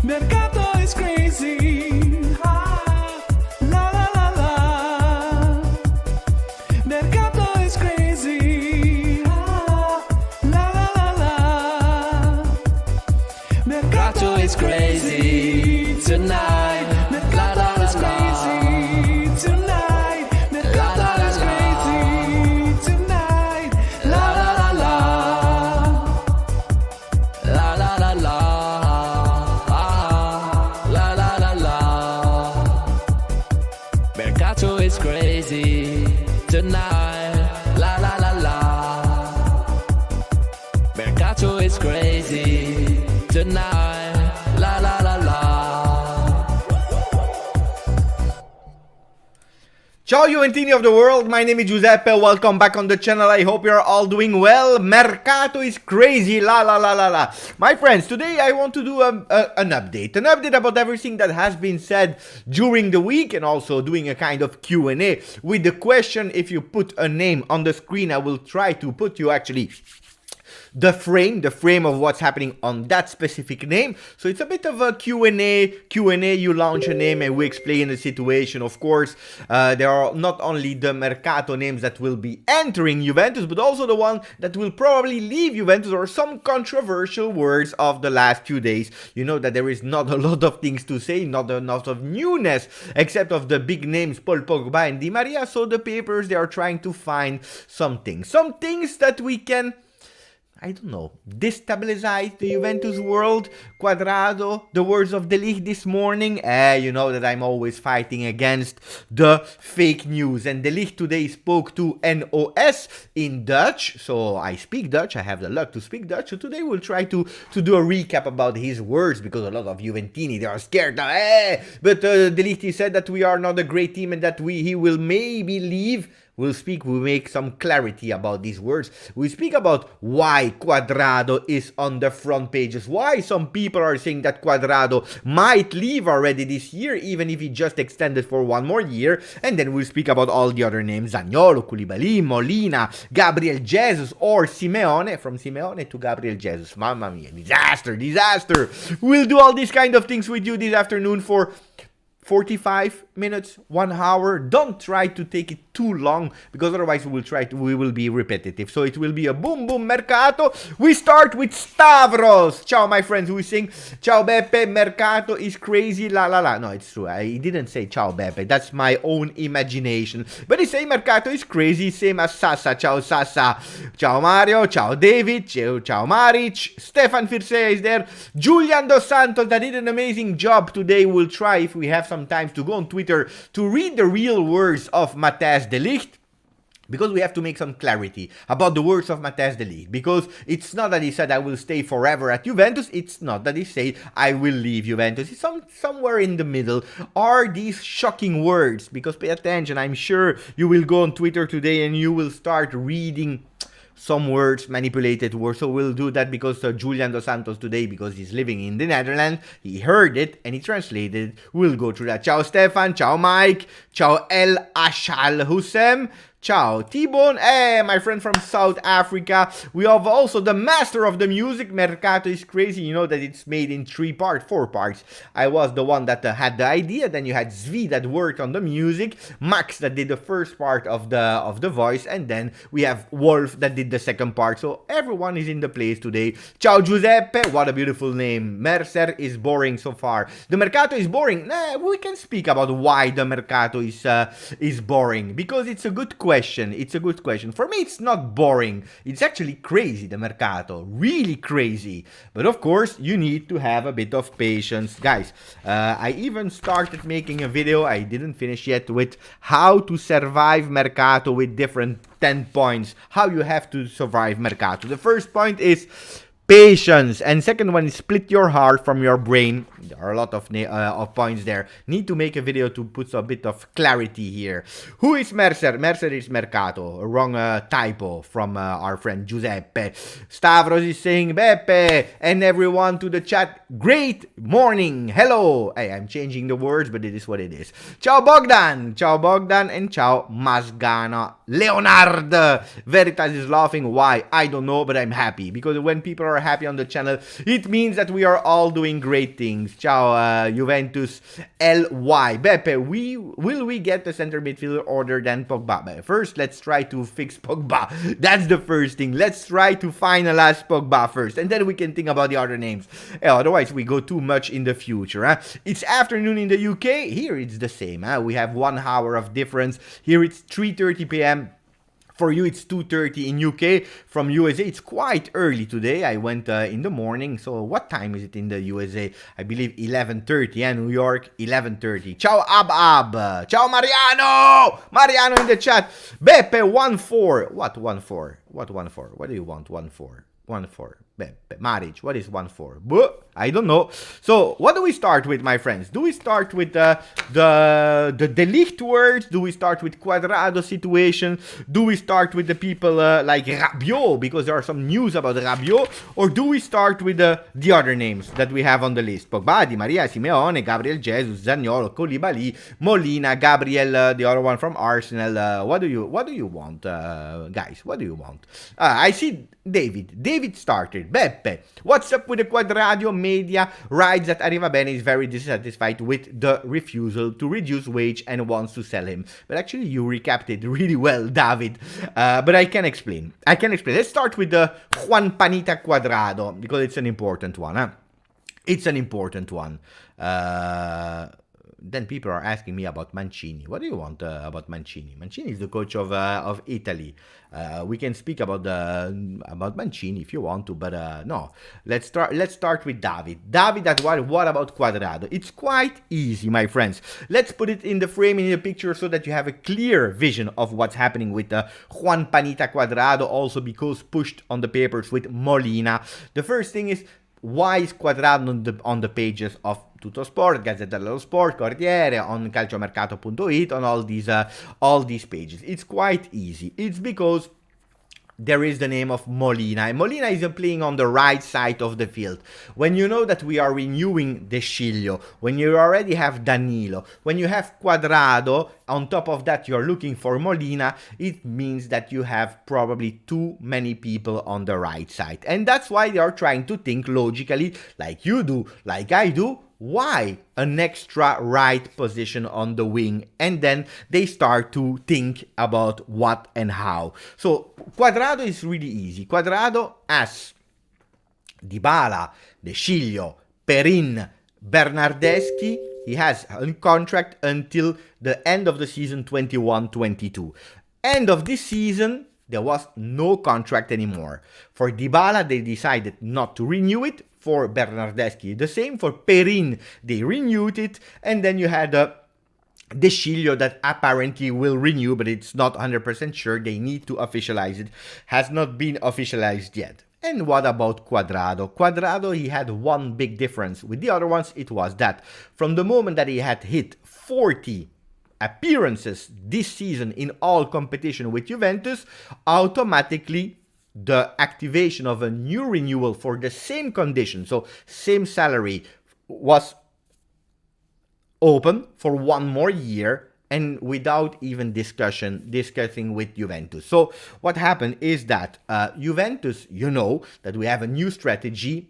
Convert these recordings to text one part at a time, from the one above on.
Mercato is crazy. Ah, la la la la. Mercato is crazy. Ah, la la la la. Mercato is crazy tonight. Mercato is crazy tonight. Mercato is crazy tonight. La la la la. La la la la. La la la la. Mercato is crazy tonight. La la la la. Mercato is crazy tonight. La la la la. Ciao Juventini of the world, my name is Giuseppe, welcome back on the channel, I hope you're all doing well. Mercato is crazy, la la la la la. My friends, today I want to do an update about everything that has been said during the week, and also doing a kind of Q&A with the question, if you put a name on the screen, I will try to put you actually the frame of what's happening on that specific name. So it's a bit of a Q&A, you launch a name and we explain the situation. Of course, there are not only the Mercato names that will be entering Juventus, but also the one that will probably leave Juventus, or some controversial words of the last few days. You know that there is not a lot of things to say, not a lot of newness, except of the big names Pogba and Di Maria. So the papers, they are trying to find some things that we can, I don't know, destabilize the Juventus world. Cuadrado, the words of the Ligt this morning. You know that I'm always fighting against the fake news. And the Ligt today spoke to NOS in Dutch. So I speak Dutch, I have the luck to speak Dutch. So today we'll try to do a recap about his words, because a lot of Juventini, they are scared now. But the Ligt said that we are not a great team and that he will maybe leave. We'll make some clarity about these words. We speak about why Cuadrado is on the front pages, why some people are saying that Cuadrado might leave already this year, even if he just extended for one more year. And then we'll speak about all the other names, Zaniolo, Koulibaly, Molina, Gabriel Jesus, or Simeone, from Simeone to Gabriel Jesus. Mamma mia, disaster. We'll do all these kind of things with you this afternoon for 45 minutes, 1 hour. Don't try to take it too long, because otherwise we will be repetitive. So it will be a boom Mercato. We start with Stavros. Ciao my friends, we sing Ciao Beppe, Mercato is crazy, la la la. No, it's true, I didn't say Ciao Beppe, that's my own imagination. But he say Mercato is crazy, same as Sasa. Ciao Sasa, ciao Mario, ciao David, ciao Maric, Stefan Firsea is there, Julian Dos Santos that did an amazing job today. We'll try, if we have some time, to go on Twitter to read the real words of Matthijs de Ligt, because we have to make some clarity about the words of Matthijs de Ligt. Because it's not that he said I will stay forever at Juventus, it's not that he said I will leave Juventus. It's somewhere in the middle are these shocking words. Because pay attention, I'm sure you will go on Twitter today and you will start reading some words, manipulated words. So we'll do that because Julian Dos Santos today, because he's living in the Netherlands, he heard it and he translated it. We'll go through that. Ciao Stefan, ciao Mike, ciao El Ashal Hussem, ciao T-Bone, my friend from South Africa. We have also the master of the music, Mercato is crazy. You know that it's made in 4 parts. I was the one that had the idea. Then you had Zvi that worked on the music, Max that did the first part of the voice, and then we have Wolf that did the second part. So everyone is in the place today. Ciao Giuseppe, what a beautiful name. Mercer is boring so far. The Mercato is boring. We can speak about why the Mercato is boring, because it's a good question. It's a good question. For me, it's not boring. It's actually crazy, the Mercato. Really crazy. But of course, you need to have a bit of patience. Guys, I even started making a video, I didn't finish yet, with how to survive Mercato with different 10 points. How you have to survive Mercato. The first point is patience, and second one is split your heart from your brain. There are a lot of points there. Need to make a video to put a bit of clarity here. Who is Mercer? Mercer is Mercato. A wrong typo from our friend Giuseppe. Stavros is saying Beppe, and everyone to the chat, great morning, hello. Hey, I'm changing the words, but it is what it is. Ciao Bogdan, and ciao Masgana. Leonard, Veritas is laughing. Why? I don't know, but I'm happy, because when people are happy on the channel, it means that we are all doing great things. Ciao Juventus LY. Beppe, will we get a center midfielder other than Pogba? First, let's try to fix Pogba. That's the first thing. Let's try to finalize Pogba first, and then we can think about the other names. Otherwise, we go too much in the future. It's afternoon in the UK. Here it's the same. We have 1 hour of difference. Here it's 3:30 p.m. For you, it's 2:30 in UK. From USA, it's quite early today. I went in the morning. So what time is it in the USA? I believe 11:30. And New York, 11:30. Ciao, Ab. Ciao, Mariano. Mariano in the chat. Beppe, 1-4. What 1-4? What 1-4? What do you want? 1-4. 1-4. Beppe, marriage. What is 1-4? I don't know. So, what do we start with, my friends? Do we start with the Ligt words? Do we start with Cuadrado situation? Do we start with the people like Rabiot, because there are some news about Rabiot? Or do we start with the other names that we have on the list? Pogba, Di Maria, Simeone, Gabriel Jesus, Zaniolo, Koulibaly, Molina, Gabriel, the other one from Arsenal. What do you want, guys? What do you want? I see David. David started. Beppe, what's up with the Cuadrado? Media writes that Arrivabene is very dissatisfied with the refusal to reduce wage and wants to sell him. But actually, you recapped it really well, David. But I can explain. Let's start with the Juan Panita Cuadrado, because it's an important one. It's an important one. Then people are asking me about Mancini. What do you want about Mancini? Mancini is the coach of Italy. We can speak about Mancini if you want to, but no. Let's start with David. David, what about Cuadrado? It's quite easy, my friends. Let's put it in the frame, in the picture, so that you have a clear vision of what's happening with Juan Panita Cuadrado, also because pushed on the papers with Molina. The first thing is, why is Cuadrado on the pages of Tutto Sport, Gazzetta dello Sport, Corriere, on calciomercato.it, on all these pages? It's quite easy. It's because there is the name of Molina. And Molina is playing on the right side of the field. When you know that we are renewing De Sciglio, when you already have Danilo, when you have Cuadrado, on top of that you're looking for Molina, it means that you have probably too many people on the right side. And that's why they are trying to think logically, like you do, like I do. Why an extra right position on the wing? And then they start to think about what and how. So Cuadrado is really easy. Cuadrado has Dybala, De Sciglio, Perin, Bernardeschi. He has a contract until the end of the season 21-22. End of this season, there was no contract anymore. For Dybala, they decided not to renew it. For Bernardeschi, the same. For Perin, they renewed it. And then you had De Sciglio that apparently will renew, but it's not 100% sure. They need to officialize it. Has not been officialized yet. And what about Cuadrado? Cuadrado, he had one big difference with the other ones. It was that from the moment that he had hit 40 appearances this season in all competition with Juventus, automatically the activation of a new renewal for the same condition, so same salary, was open for 1 more year, and without even discussing with Juventus. So what happened is that Juventus, you know that we have a new strategy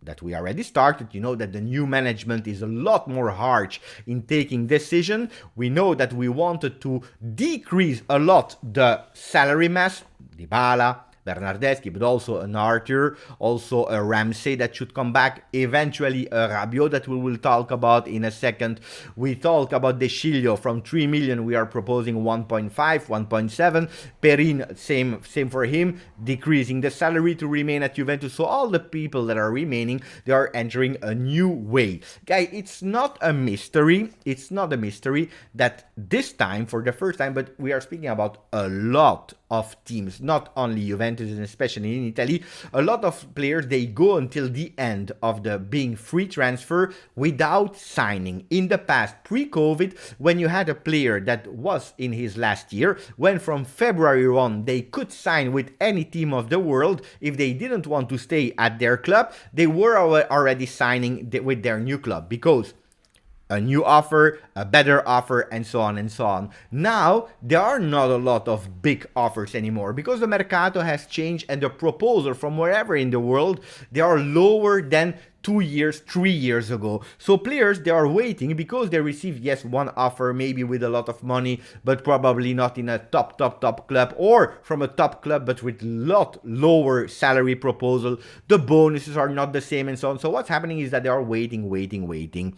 that we already started. You know that the new management is a lot more harsh in taking decision. We know that we wanted to decrease a lot the salary mass, Dybala, Bernardeschi, but also an Arthur, also a Ramsey that should come back, eventually a Rabiot that we will talk about in a second. We talk about De Sciglio. From 3 million we are proposing 1.5, 1.7. Perin, same for him, decreasing the salary to remain at Juventus. So all the people that are remaining, they are entering a new way. Guys, it's not a mystery. It's not a mystery that this time, for the first time, but we are speaking about a lot of teams, not only Juventus and especially in Italy, a lot of players, they go until the end of the being free transfer without signing. In the past, pre-COVID, when you had a player that was in his last year, when from February on they could sign with any team of the world, if they didn't want to stay at their club, they were already signing with their new club, because a new offer, a better offer, and so on and so on. Now, there are not a lot of big offers anymore because the Mercato has changed, and the proposal from wherever in the world, they are lower than 2 years, 3 years ago. So players, they are waiting because they received, yes, one offer, maybe with a lot of money, but probably not in a top club, or from a top club, but with lot lower salary proposal. The bonuses are not the same and so on. So what's happening is that they are waiting.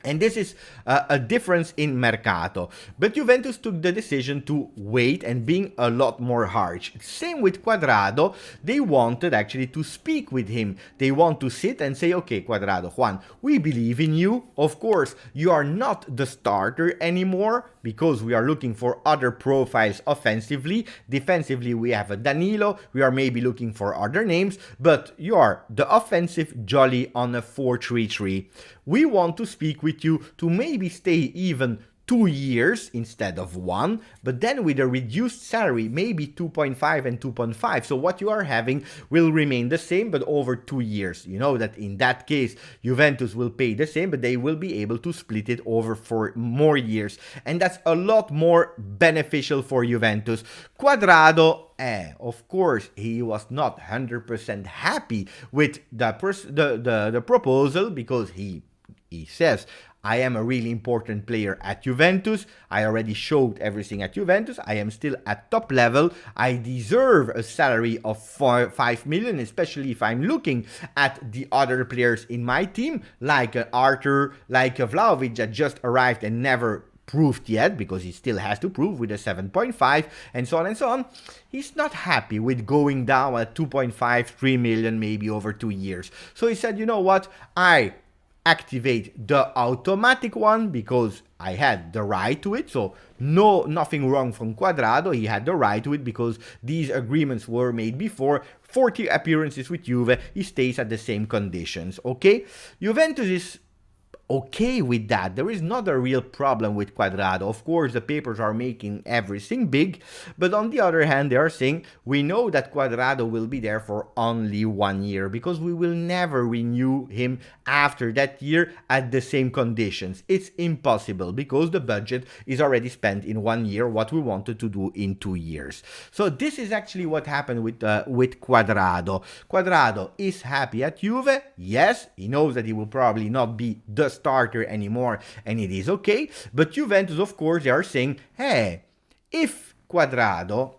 And this is a difference in Mercato. But Juventus took the decision to wait and being a lot more harsh. Same with Cuadrado. They wanted actually to speak with him. They want to sit and say, okay, Cuadrado, Juan, we believe in you. Of course, you are not the starter anymore because we are looking for other profiles offensively. Defensively, we have a Danilo. We are maybe looking for other names, but you are the offensive jolly on a 4-3-3. We want to speak with you to maybe stay even 2 years instead of 1, but then with a reduced salary, maybe 2.5 and 2.5. So what you are having will remain the same, but over 2 years. You know that in that case, Juventus will pay the same, but they will be able to split it over 4 more years. And that's a lot more beneficial for Juventus. Cuadrado, of course, he was not 100% happy with the proposal because he says, I am a really important player at Juventus. I already showed everything at Juventus. I am still at top level. I deserve a salary of 5 million, especially if I'm looking at the other players in my team, like Arthur, like Vlahovic that just arrived and never proved yet, because he still has to prove with a 7.5 and so on and so on. He's not happy with going down at 2.5, 3 million, maybe over 2 years. So he said, you know what, I activate the automatic one because I had the right to it. So nothing wrong from Cuadrado. He had the right to it because these agreements were made before. 40 appearances with Juve, he stays at the same conditions. Okay, Juventus is okay with that. There is not a real problem with Cuadrado. Of course, the papers are making everything big, but on the other hand, they are saying, we know that Cuadrado will be there for only 1 year because we will never renew him after that year at the same conditions. It's impossible because the budget is already spent in 1 year what we wanted to do in 2 years. So this is actually what happened with Cuadrado. Cuadrado is happy at Juve. Yes, he knows that he will probably not be the starter anymore, and it is okay. But Juventus, of course, they are saying, hey, if Cuadrado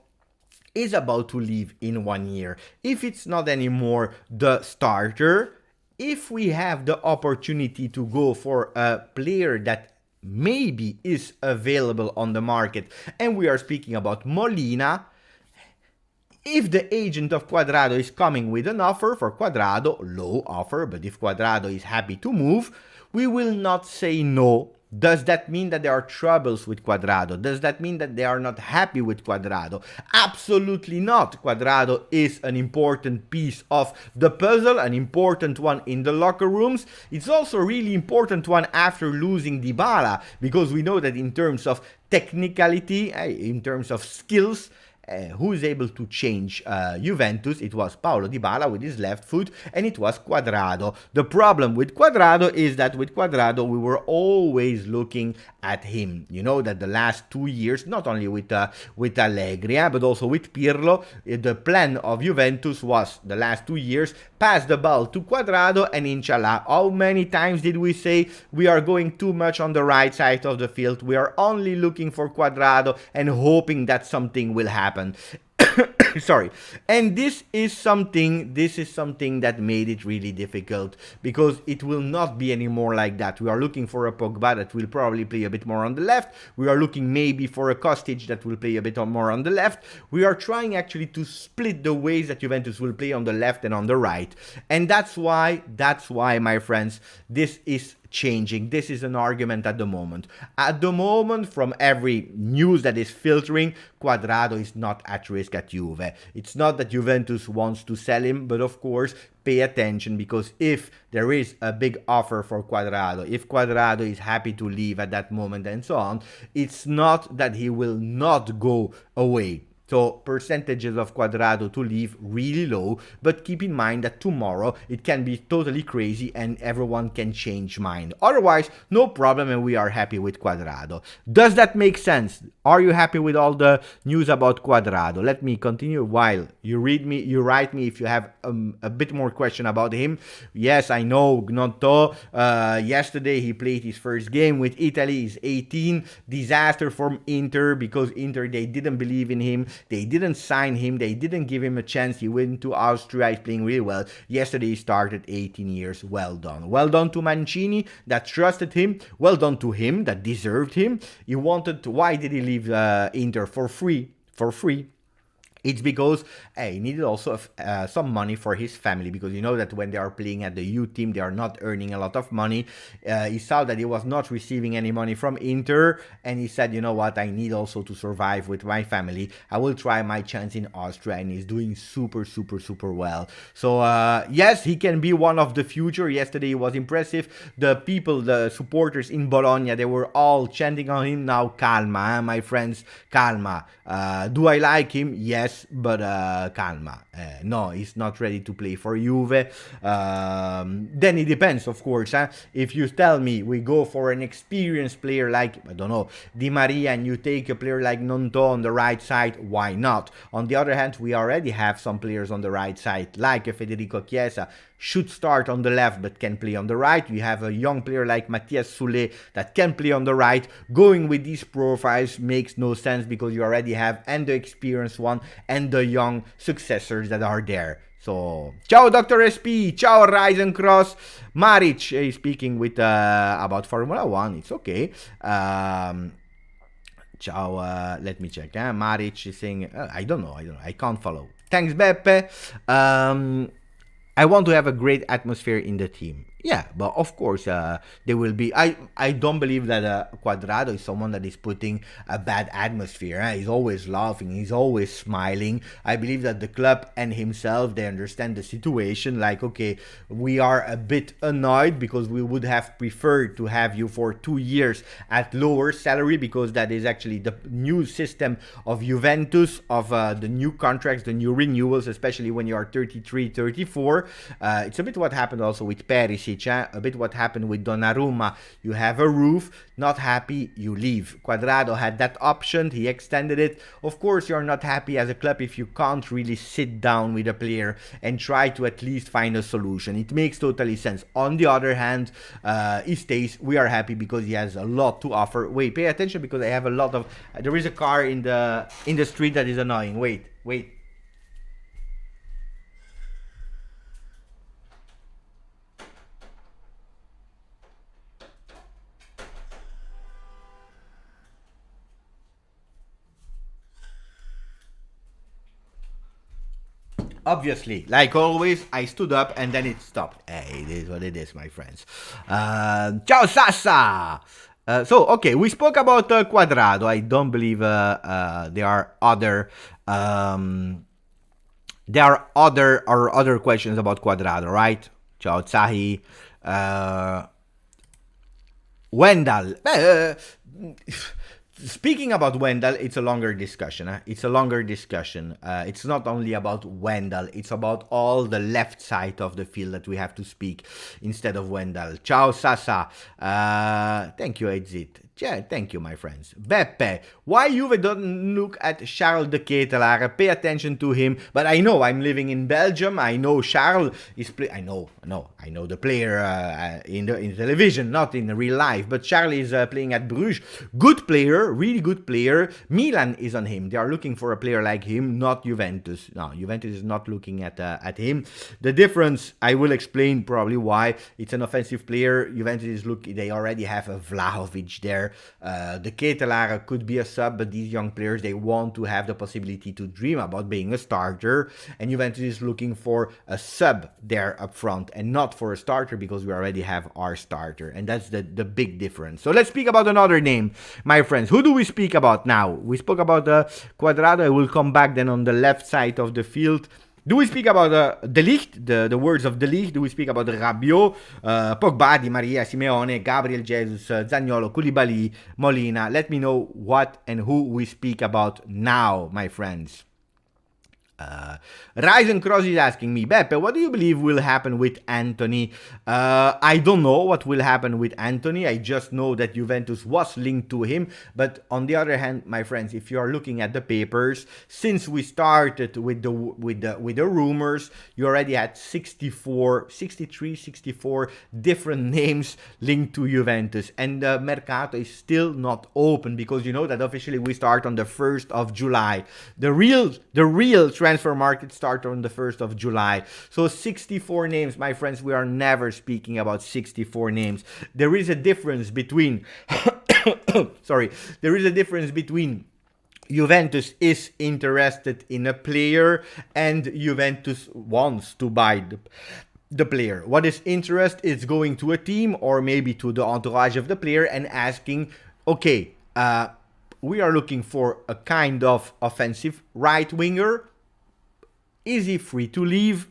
is about to leave in 1 year, if it's not anymore the starter, if we have the opportunity to go for a player that maybe is available on the market, and we are speaking about Molina, if the agent of Cuadrado is coming with an offer for Cuadrado, low offer, but if Cuadrado is happy to move, we will not say no. Does that mean that there are troubles with Cuadrado? Does that mean that they are not happy with Cuadrado? Absolutely not. Cuadrado is an important piece of the puzzle, an important one in the locker rooms. It's also a really important one after losing Dybala, because we know that in terms of technicality, in terms of skills, who is able to change Juventus? It was Paulo Dybala with his left foot, and it was Cuadrado. The problem with Cuadrado is that with Cuadrado we were always looking at him. You know that the last 2 years, not only with Allegri, but also with Pirlo, the plan of Juventus was the last 2 years pass the ball to Cuadrado and inshallah. How many times did we say we are going too much on the right side of the field? We are only looking for Cuadrado and hoping that something will happen. Sorry. And this is something that made it really difficult, because it will not be anymore like that. We are looking for a Pogba that will probably play a bit more on the left. We are looking maybe for a Kostic that will play a bit more on the left. We are trying actually to split the ways that Juventus will play on the left and on the right. And that's why, my friends, this is changing. This is an argument at the moment. At the moment, from every news that is filtering, Cuadrado is not at risk at Juve. It's not that Juventus wants to sell him, but of course, pay attention, because if there is a big offer for Cuadrado, if Cuadrado is happy to leave at that moment and so on, it's not that he will not go away. So percentages of Cuadrado to leave really low, but keep in mind that tomorrow it can be totally crazy and everyone can change mind. Otherwise, no problem, and we are happy with Cuadrado. Does that make sense? Are you happy with all the news about Cuadrado? Let me continue while you write me if you have a bit more question about him. Yes, I know, Gnotto. Yesterday he played his first game with Italy. He's 18. Disaster from Inter because Inter, they didn't believe in him. They didn't sign him. They didn't give him a chance. He went to Austria. He's playing really well. Yesterday he started 18 years. Well done. Well done to Mancini that trusted him. Well done to him that deserved him. He wanted to, why did he leave Inter for free? It's because he needed also some money for his family, because you know that when they are playing at the youth team, they are not earning a lot of money. He saw that he was not receiving any money from Inter, and he said, you know what, I need also to survive with my family. I will try my chance in Austria, and he's doing super well. So yes, he can be one of the future. Yesterday he was impressive. The people, the supporters in Bologna, they were all chanting on him. Now calma, my friends, calma. Do I like him? Yes. But calma. No, he's not ready to play for Juve. Then it depends, of course. If you tell me we go for an experienced player like, I don't know, Di Maria, and you take a player like Nonto on the right side, why not? On the other hand, we already have some players on the right side, like Federico Chiesa, should start on the left but can play on the right. We have a young player like Matthias Soulé that can play on the right. Going with these profiles makes no sense because you already have and the experienced one and the young successors that are there. So, ciao Dr. SP, ciao Rise and Cross. Maric is speaking with about Formula 1, it's okay. Ciao, let me check. Maric is saying, I don't know, I can't follow. Thanks Beppe. I want to have a great atmosphere in the team. Yeah, but of course, there will be... I don't believe that Cuadrado is someone that is putting a bad atmosphere. He's always laughing. He's always smiling. I believe that the club and himself, they understand the situation. Like, okay, we are a bit annoyed because we would have preferred to have you for 2 years at lower salary, because that is actually the new system of Juventus, of the new contracts, the new renewals, especially when you are 33, 34. It's a bit what happened also with Perisic. A bit what happened with Donnarumma. You have a roof, not happy, you leave. Cuadrado had that option, he extended it. Of course, you're not happy as a club if you can't really sit down with a player and try to at least find a solution. It makes totally sense. On the other hand, he stays. We are happy because he has a lot to offer. Wait, pay attention because I have a lot of... there is a car in the street that is annoying. Wait. Obviously, like always, I stood up and then it stopped. Hey, it is what it is, my friends. Ciao, Sasa! So, okay, we spoke about Cuadrado. I don't believe there are other... there are other questions about Cuadrado, right? Ciao, Zahi. Wendell. Speaking about Wendell, it's a longer discussion. It's a longer discussion. It's not only about Wendell. It's about all the left side of the field that we have to speak instead of Wendell. Ciao, Sasa. Thank you, Exit. Yeah, thank you, my friends. Beppe, why Juve don't look at Charles de Ketelaere? Pay attention to him. But I know, I'm living in Belgium. I know Charles is I know the player in the television, not in real life. But Charles is playing at Bruges. Good player, really good player. Milan is on him. They are looking for a player like him, not Juventus. No, Juventus is not looking at him. The difference, I will explain probably why. It's an offensive player. Juventus is looking. They already have a Vlahovic there. The Ketelaere could be a sub, but these young players, they want to have the possibility to dream about being a starter, and Juventus is looking for a sub there up front and not for a starter, because we already have our starter, and that's the big difference. So let's speak about another name, my friends. Who do we speak about now? We spoke about Cuadrado. I will come back then on the left side of the field. Do we speak about the Ligt, the words of the Ligt? Do we speak about Rabiot, Pogba, Di Maria, Simeone, Gabriel Jesus, Zaniolo, Koulibaly, Molina? Let me know what and who we speak about now, my friends. Ryzen Cross is asking me, Beppe, what do you believe will happen with Antony? I don't know what will happen with Antony. I just know that Juventus was linked to him. But on the other hand, my friends, if you are looking at the papers, since we started with the rumors, you already had 64 different names linked to Juventus, and the Mercato is still not open, because you know that officially we start on the 1st of July. The real transfer market starts on the 1st of July. So 64 names, my friends, we are never speaking about 64 names. There is a difference between there is a difference between Juventus is interested in a player and Juventus wants to buy the player. What is interest is going to a team or maybe to the entourage of the player and asking, okay, we are looking for a kind of offensive right winger. Is he free to leave?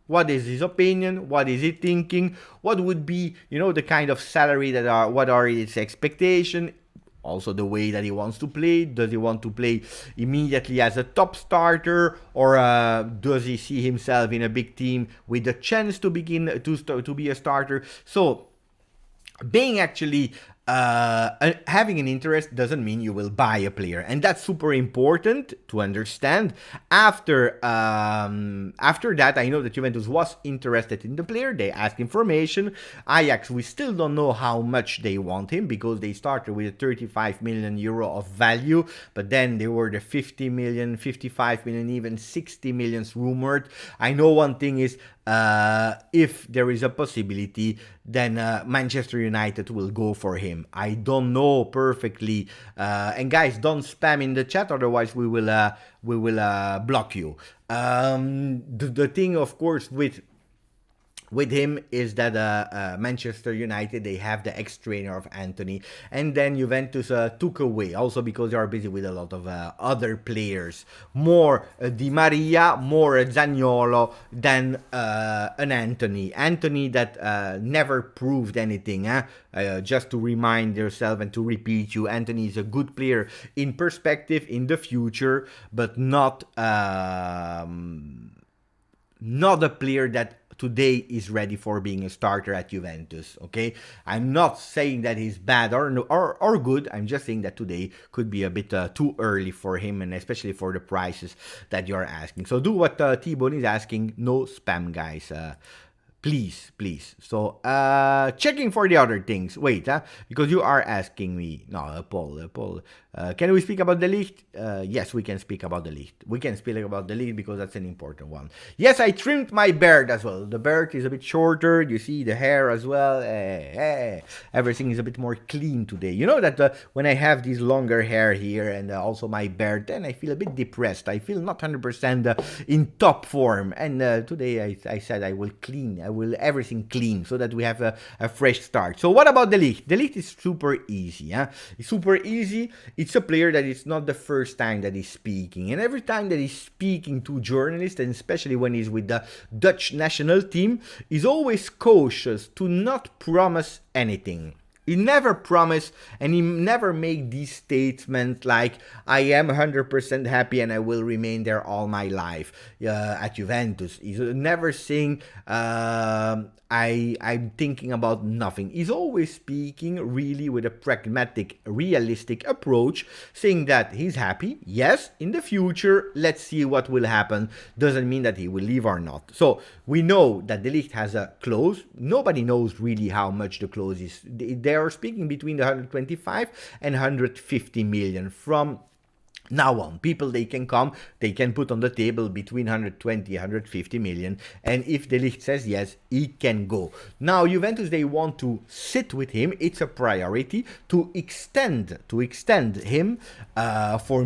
What is his opinion? What is he thinking? What would be, the kind of salary what are his expectations? Also the way that he wants to play. Does he want to play immediately as a top starter, or does he see himself in a big team with a chance to begin to be a starter? So being actually having an interest doesn't mean you will buy a player, and that's super important to understand. After that, I know that Juventus was interested in the player. They asked information. Ajax, we still don't know how much they want him, because they started with a 35 million euro of value, but then there were the 50 million, 55 million, even 60 millions rumored. I know one thing is, if there is a possibility, then Manchester United will go for him. I don't know perfectly, and guys, don't spam in the chat, otherwise we will block you. The thing, of course, with him is that Manchester United, they have the ex-trainer of Antony, and then Juventus took away, also because they are busy with a lot of other players, more Di Maria, more Zaniolo than an Antony that never proved anything. Just to remind yourself and to repeat you, Antony is a good player in perspective, in the future, but not a player that today is ready for being a starter at Juventus. Okay, I'm not saying that he's bad or good. I'm just saying that today could be a bit too early for him, and especially for the prices that you're asking. So do what T-Bone is asking. No spam, guys. Please. So, checking for the other things. Wait, because you are asking me. No, Paul. Can we speak about the Ligt? Yes, we can speak about the Ligt. We can speak about the Ligt because that's an important one. Yes, I trimmed my beard as well. The beard is a bit shorter. You see the hair as well. Everything is a bit more clean today. You know that when I have this longer hair here and also my beard, then I feel a bit depressed. I feel not 100% in top form. And today I said I will clean. I will everything clean so that we have a fresh start. So what about the Ligt? The Ligt is super easy. It's super easy. It's a player that it's not the first time that he's speaking. And every time that he's speaking to journalists, and especially when he's with the Dutch national team, he's always cautious to not promise anything. He never promised, and he never made these statements like, I am 100% happy and I will remain there all my life at Juventus. He's never saying, I'm thinking about nothing. He's always speaking really with a pragmatic, realistic approach, saying that he's happy. Yes, in the future, let's see what will happen. Doesn't mean that he will leave or not. So we know that the Ligt has a clause. Nobody knows really how much the clause is. They are speaking between the 125 and 150 million from now on. People, they can come, they can put on the table between 120 150 million, and if the Ligt says yes, he can go. Now Juventus, they want to sit with him. It's a priority to extend him for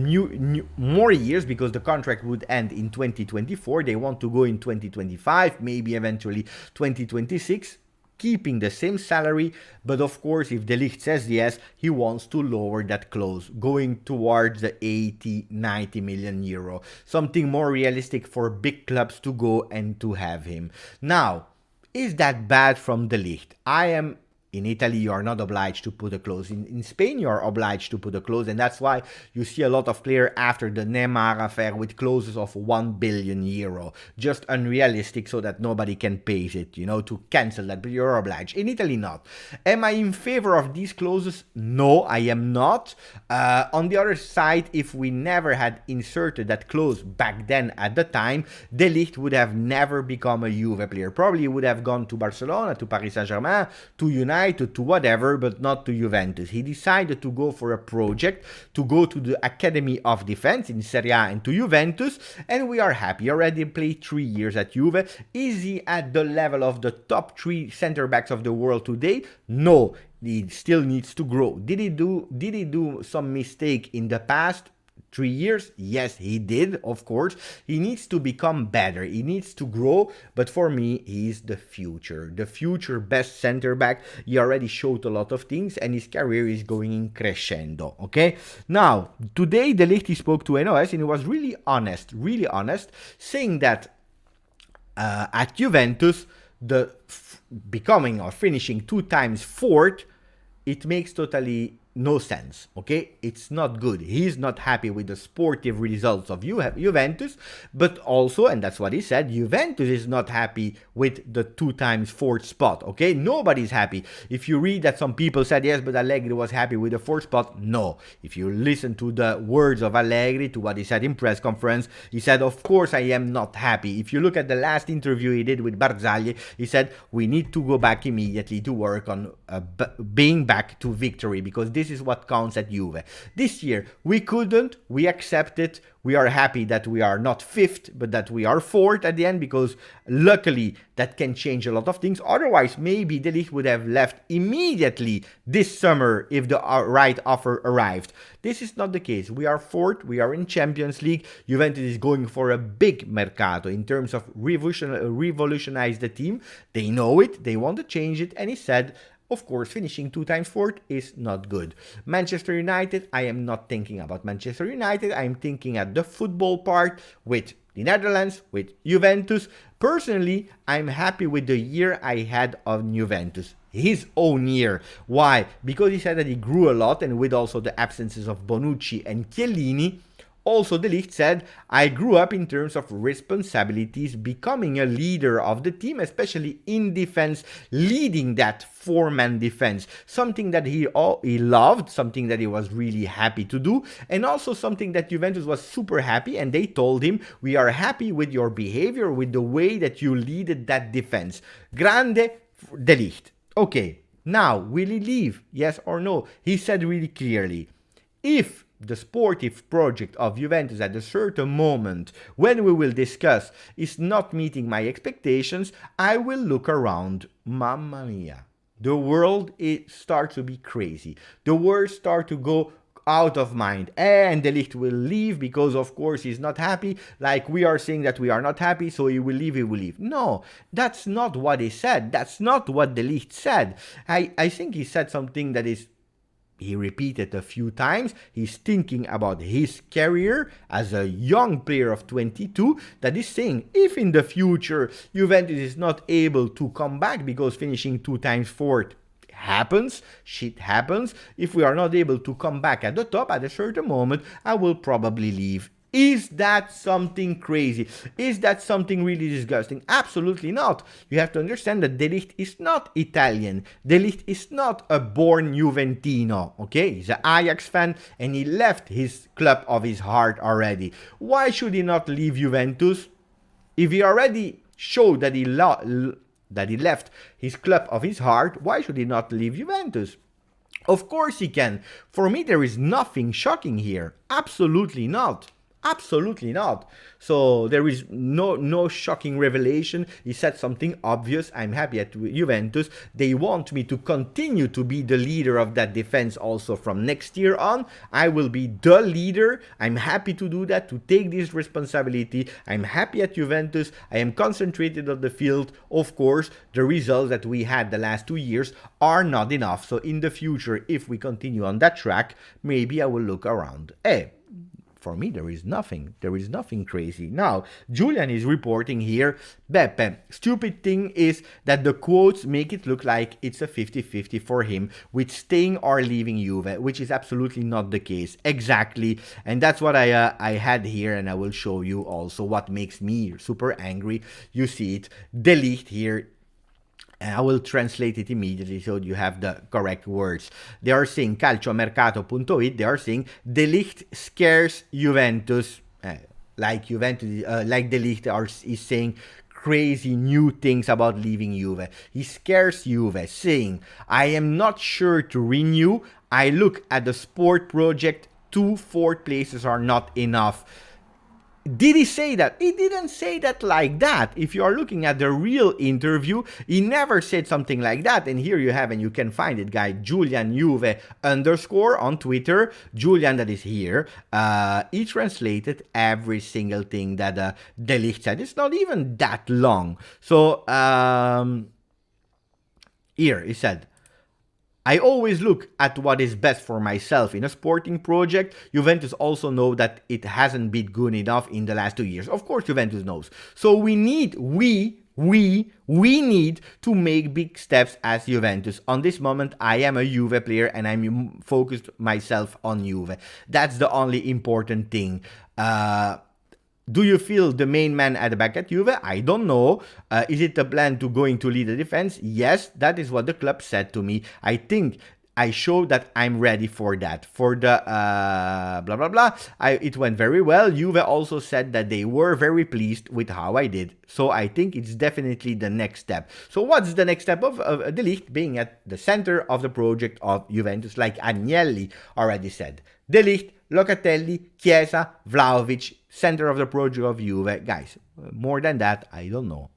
more years, because the contract would end in 2024. They want to go in 2025, maybe eventually 2026, keeping the same salary. But of course, if the Ligt says yes, he wants to lower that clause, going towards the 80-90 million euro, something more realistic for big clubs to go and to have him. Now, is that bad from the Ligt? I am In Italy, you are not obliged to put a clause. In Spain, you are obliged to put a clause, and that's why you see a lot of players after the Neymar affair with clauses of 1 billion euro. Just unrealistic so that nobody can pay it, you know, to cancel that, but you're obliged. In Italy, not. Am I in favor of these clauses? No, I am not. On the other side, if we never had inserted that clause back then at the time, De Ligt would have never become a Juve player. Probably would have gone to Barcelona, to Paris Saint-Germain, to United, to whatever, but not to Juventus. He decided to go for a project, to go to the Academy of Defense in Serie A and to Juventus, and we are happy. He already played 3 years at Juve. Is he at the level of the top 3 center backs of the world today? No, he still needs to grow. Did he do some mistake in the past 3 years? Yes, he did, of course. He needs to become better. He needs to grow. But for me, he's the future best center back. He already showed a lot of things and his career is going in crescendo. Okay. Now, today, De Ligt spoke to NOS and he was really honest, saying that at Juventus, becoming or finishing 2 times fourth, it makes totally no sense, okay? It's not good. He's not happy with the sportive results of Juventus, but also, and that's what he said, Juventus is not happy with the 2 times fourth spot, okay? Nobody's happy. If you read that some people said, yes, but Allegri was happy with the 4th spot, no. If you listen to the words of Allegri, to what he said in press conference, he said, of course I am not happy. If you look at the last interview he did with Barzagli, he said, we need to go back immediately to work on being back to victory, because this is what counts at Juve. This year, we couldn't, we accept it, we are happy that we are not 5th, but that we are 4th at the end, because luckily that can change a lot of things. Otherwise, maybe De Ligt would have left immediately this summer if the right offer arrived. This is not the case. We are 4th, we are in Champions League. Juventus is going for a big Mercato in terms of revolutionize the team. They know it, they want to change it, and he said, of course, finishing 2 times fourth is not good. Manchester United, I am not thinking about Manchester United. I am thinking at the football part with the Netherlands, with Juventus. Personally, I'm happy with the year I had on Juventus. His own year. Why? Because he said that he grew a lot, and with also the absences of Bonucci and Chiellini. Also, De Ligt said, I grew up in terms of responsibilities, becoming a leader of the team, especially in defense, leading that 4-man defense. Something that he loved, something that he was really happy to do, and also something that Juventus was super happy, and they told him, we are happy with your behavior, with the way that you leaded that defense. Grande De Ligt. Okay, now, will he leave? Yes or no? He said really clearly, if the sportive project of Juventus at a certain moment, when we will discuss, is not meeting my expectations, I will look around. Mamma mia. The world starts to be crazy. The words start to go out of mind, and De Ligt will leave because of course he's not happy, like we are saying that we are not happy, so he will leave. No, that's not what he said. That's not what De Ligt said. I think he said something that is, he repeated a few times, he's thinking about his career as a young player of 22, that is saying, if in the future Juventus is not able to come back because finishing 2 times fourth happens, shit happens, if we are not able to come back at the top at a certain moment, I will probably leave. Is that something crazy? Is that something really disgusting? Absolutely not. You have to understand that De Ligt is not Italian. De Ligt is not a born Juventino, okay? He's an Ajax fan and he left his club of his heart already. Why should he not leave Juventus? If he already showed that he left his club of his heart, why should he not leave Juventus? Of course he can. For me, there is nothing shocking here. Absolutely not. Absolutely not. So there is no shocking revelation. He said something obvious. I'm happy at Juventus. They want me to continue to be the leader of that defense also from next year on. I will be the leader. I'm happy to do that, to take this responsibility. I'm happy at Juventus. I am concentrated on the field. Of course, the results that we had the last 2 years are not enough. So in the future, if we continue on that track, maybe I will look around. Hey, for me, there is nothing. There is nothing crazy. Now, Julian is reporting here, Beppe, stupid thing is that the quotes make it look like it's a 50-50 for him with staying or leaving Juve, which is absolutely not the case. Exactly. And that's what I had here, and I will show you also what makes me super angry. You see it. De Ligt here. And I will translate it immediately so you have the correct words. They are saying, calciomercato.it, they are saying, De Ligt scares Juventus. Like Juventus, like De Ligt is saying crazy new things about leaving Juve. He scares Juve, saying, I am not sure to renew. I look at the sport project, 2 fourth places are not enough. Did he say that? He didn't say that like that. If you are looking at the real interview, he never said something like that. And here you have, and you can find it, guy, Julian Juve _ on Twitter. Julian, that is here. He translated every single thing that De Ligt said. It's not even that long. So, here, he said, I always look at what is best for myself in a sporting project. Juventus also know that it hasn't been good enough in the last 2 years. Of course, Juventus knows. So we need to make big steps as Juventus. On this moment, I am a Juve player and I'm focused myself on Juve. That's the only important thing. Do you feel the main man at the back at Juve? I don't know. Is it a plan to going to lead the defense? Yes, that is what the club said to me. I think I showed that I'm ready for that. For the blah, blah, blah. It went very well. Juve also said that they were very pleased with how I did. So I think it's definitely the next step. So what's the next step of De Ligt being at the center of the project of Juventus, like Agnelli already said. De Ligt, Locatelli, Chiesa, Vlahovic, center of the project of Juve. Guys, more than that, I don't know.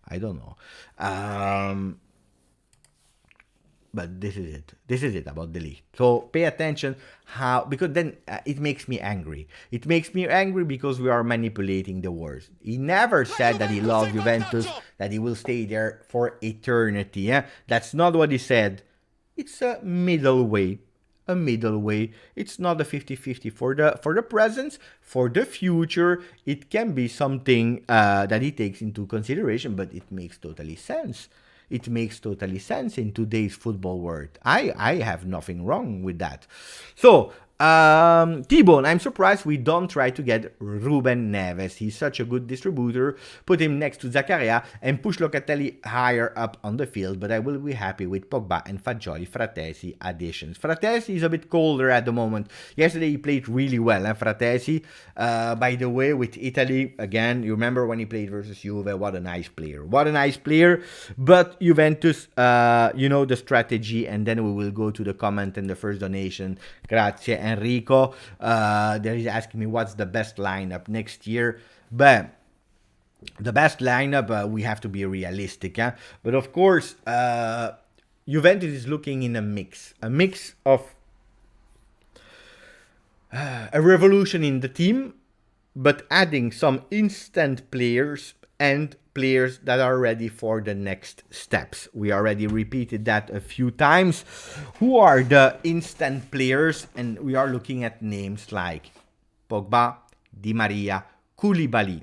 But this is it. This is it about De Ligt. So pay attention how, because then it makes me angry. It makes me angry because we are manipulating the words. He never said that he loves Juventus, that he will stay there for eternity. Yeah? That's not what he said. It's a middle way. It's not a 50-50 for the present. For the future, it can be something that he takes into consideration, but it makes totally sense. It makes totally sense in today's football world. I have nothing wrong with that. So, T-Bone, I'm surprised we don't try to get Ruben Neves. He's such a good distributor. Put him next to Zaccaria and push Locatelli higher up on the field, but I will be happy with Pogba and Fagioli Fratesi additions. Fratesi is a bit colder at the moment. Yesterday he played really well, Fratesi. By the way, with Italy, again, you remember when he played versus Juve, what a nice player. What a nice player. But Juventus, you know the strategy, and then we will go to the comment and the first donation. Grazie. Enrico, there is asking me what's the best lineup next year. But the best lineup, we have to be realistic. But of course, Juventus is looking in a mix of a revolution in the team, but adding some instant players and players that are ready for the next steps. We already repeated that a few times. Who are the instant players? And we are looking at names like Pogba, Di Maria, Koulibaly.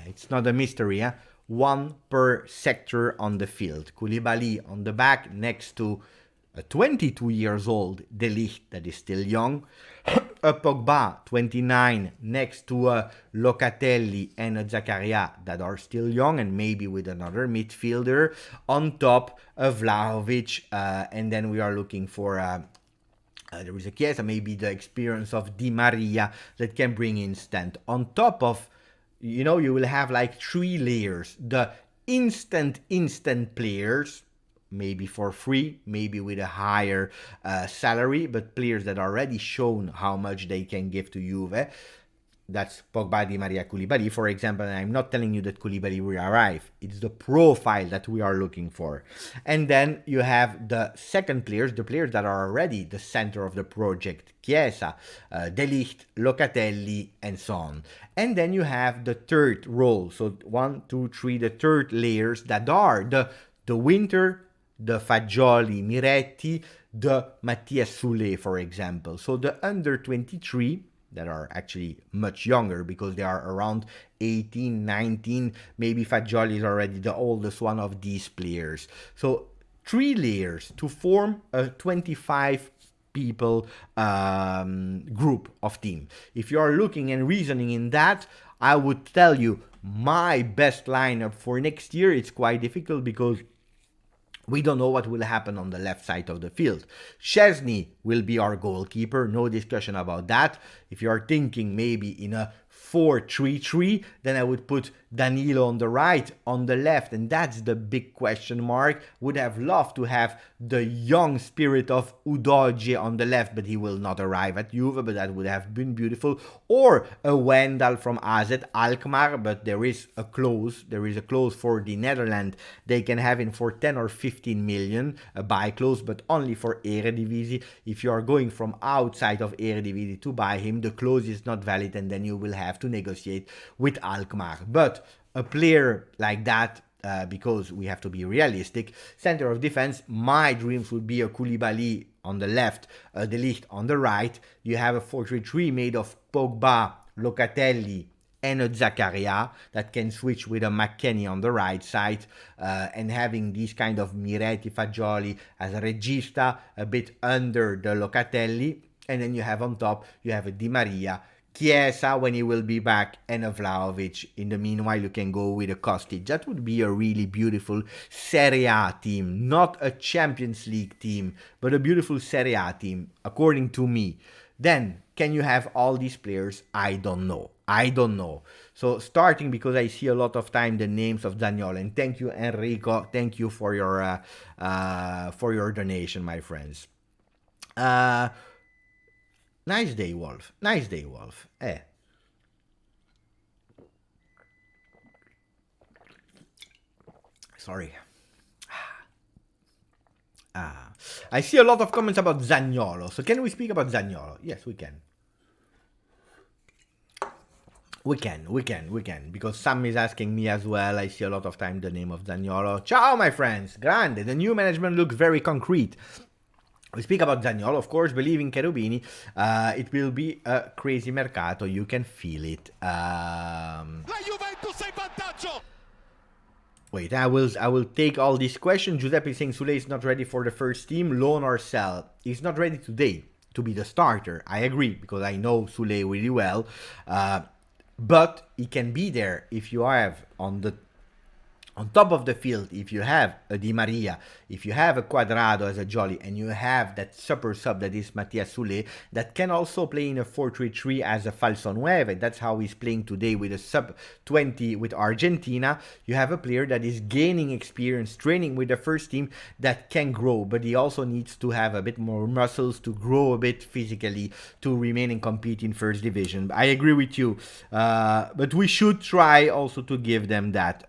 It's not a mystery, one per sector on the field. Koulibaly on the back next to a 22 years old De Ligt that is still young. A Pogba, 29, next to a Locatelli and a Zaccaria that are still young, and maybe with another midfielder. On top of Vlahovic, and then we are looking for there is a Chiesa, maybe the experience of Di Maria that can bring instant. On top of, you know, you will have like 3 layers. The instant players, maybe for free, maybe with a higher salary, but players that already shown how much they can give to Juve. That's Pogba, Di Maria, Koulibaly, for example. And I'm not telling you that Koulibaly will arrive. It's the profile that we are looking for. And then you have the second players, the players that are already the center of the project. Chiesa, De Ligt, Locatelli, and so on. And then you have the third role. So 1, 2, 3, the third layers that are the Winter, the Fagioli, Miretti, the Mattias Soulé, for example. So the under 23 that are actually much younger because they are around 18, 19. Maybe Fagioli is already the oldest one of these players. So 3 layers to form a 25 people group of team. If you are looking and reasoning in that, I would tell you my best lineup for next year. It's quite difficult because we don't know what will happen on the left side of the field. Szczesny will be our goalkeeper, no discussion about that. If you are thinking maybe in a 4-3-3, then I would put Danilo on the right, on the left, and that's the big question mark. Would have loved to have the young spirit of Udogie on the left, but he will not arrive at Juve, but that would have been beautiful. Or a Wendell from AZ Alkmaar, but there is a clause for the Netherlands. They can have him for 10 or 15 million, a buy clause, but only for Eredivisie. If you are going from outside of Eredivisie to buy him, the clause is not valid, and then you will have to negotiate with Alkmaar. But a player like that, because we have to be realistic, center of defense, my dreams would be a Koulibaly on the left, De Ligt on the right. You have a 4-3-3 made of Pogba, Locatelli, and a Zakaria that can switch with a McKennie on the right side, and having these kind of Miretti, Fagioli as a regista, a bit under the Locatelli, and then you have on top, you have a Di Maria, Chiesa when he will be back, and a Vlahovic. In the meanwhile, you can go with a Kostic. That would be a really beautiful Serie A team. Not a Champions League team, but a beautiful Serie A team, according to me. Then, can you have all these players? I don't know. So starting, because I see a lot of time the names of Zaniolo, and thank you, Enrico. Thank you for your donation, my friends. Nice day, Wolf. Sorry. I see a lot of comments about Zaniolo. So can we speak about Zaniolo? Yes, we can. We can. Because Sam is asking me as well. I see a lot of time the name of Zaniolo. Ciao, my friends. Grande. The new management looks very concrete. We speak about Zaniolo, of course, believe in Cherubini. It will be a crazy mercato. You can feel it. La Juventus è in vantaggio. Wait, I will take all these questions. Giuseppe is saying Sule is not ready for the first team, loan or sell. He's not ready today to be the starter. I agree, because I know Sule really well. But he can be there if you have on top of the field, if you have a Di Maria, if you have a Cuadrado as a Jolly, and you have that super sub that is Mathias Sule, that can also play in a 4-3-3 as a falso 9. That's how he's playing today with a sub-20 with Argentina. You have a player that is gaining experience, training with the first team, that can grow, but he also needs to have a bit more muscles to grow a bit physically to remain and compete in first division. I agree with you, but we should try also to give them that.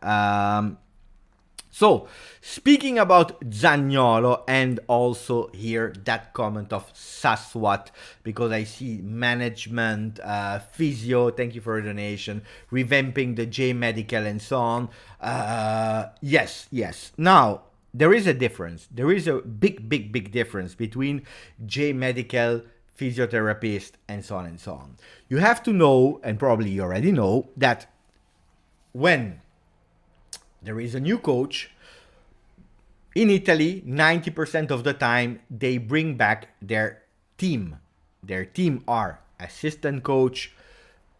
So, speaking about Zaniolo, and also here that comment of Saswat, because I see management, physio, thank you for the donation, revamping the J Medical and so on. Yes. Now, there is a difference. There is a big difference between J Medical, physiotherapist, and so on and so on. You have to know, and probably you already know, that when there is a new coach in Italy, 90% of the time they bring back their team. Their team are assistant coach,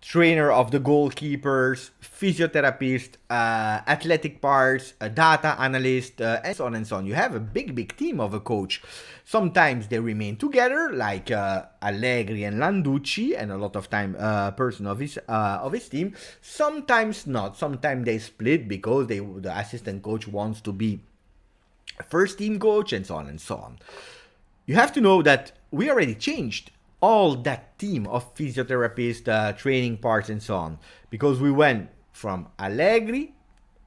trainer of the goalkeepers, physiotherapist, athletic parts, a data analyst, and so on and so on. You have a big team of a coach. Sometimes they remain together, like Allegri and Landucci, and a lot of time person of his team. Sometimes not. Sometimes they split because the assistant coach wants to be a first team coach, and so on and so on. You have to know that we already changed all that team of physiotherapists, training parts, and so on, because we went from Allegri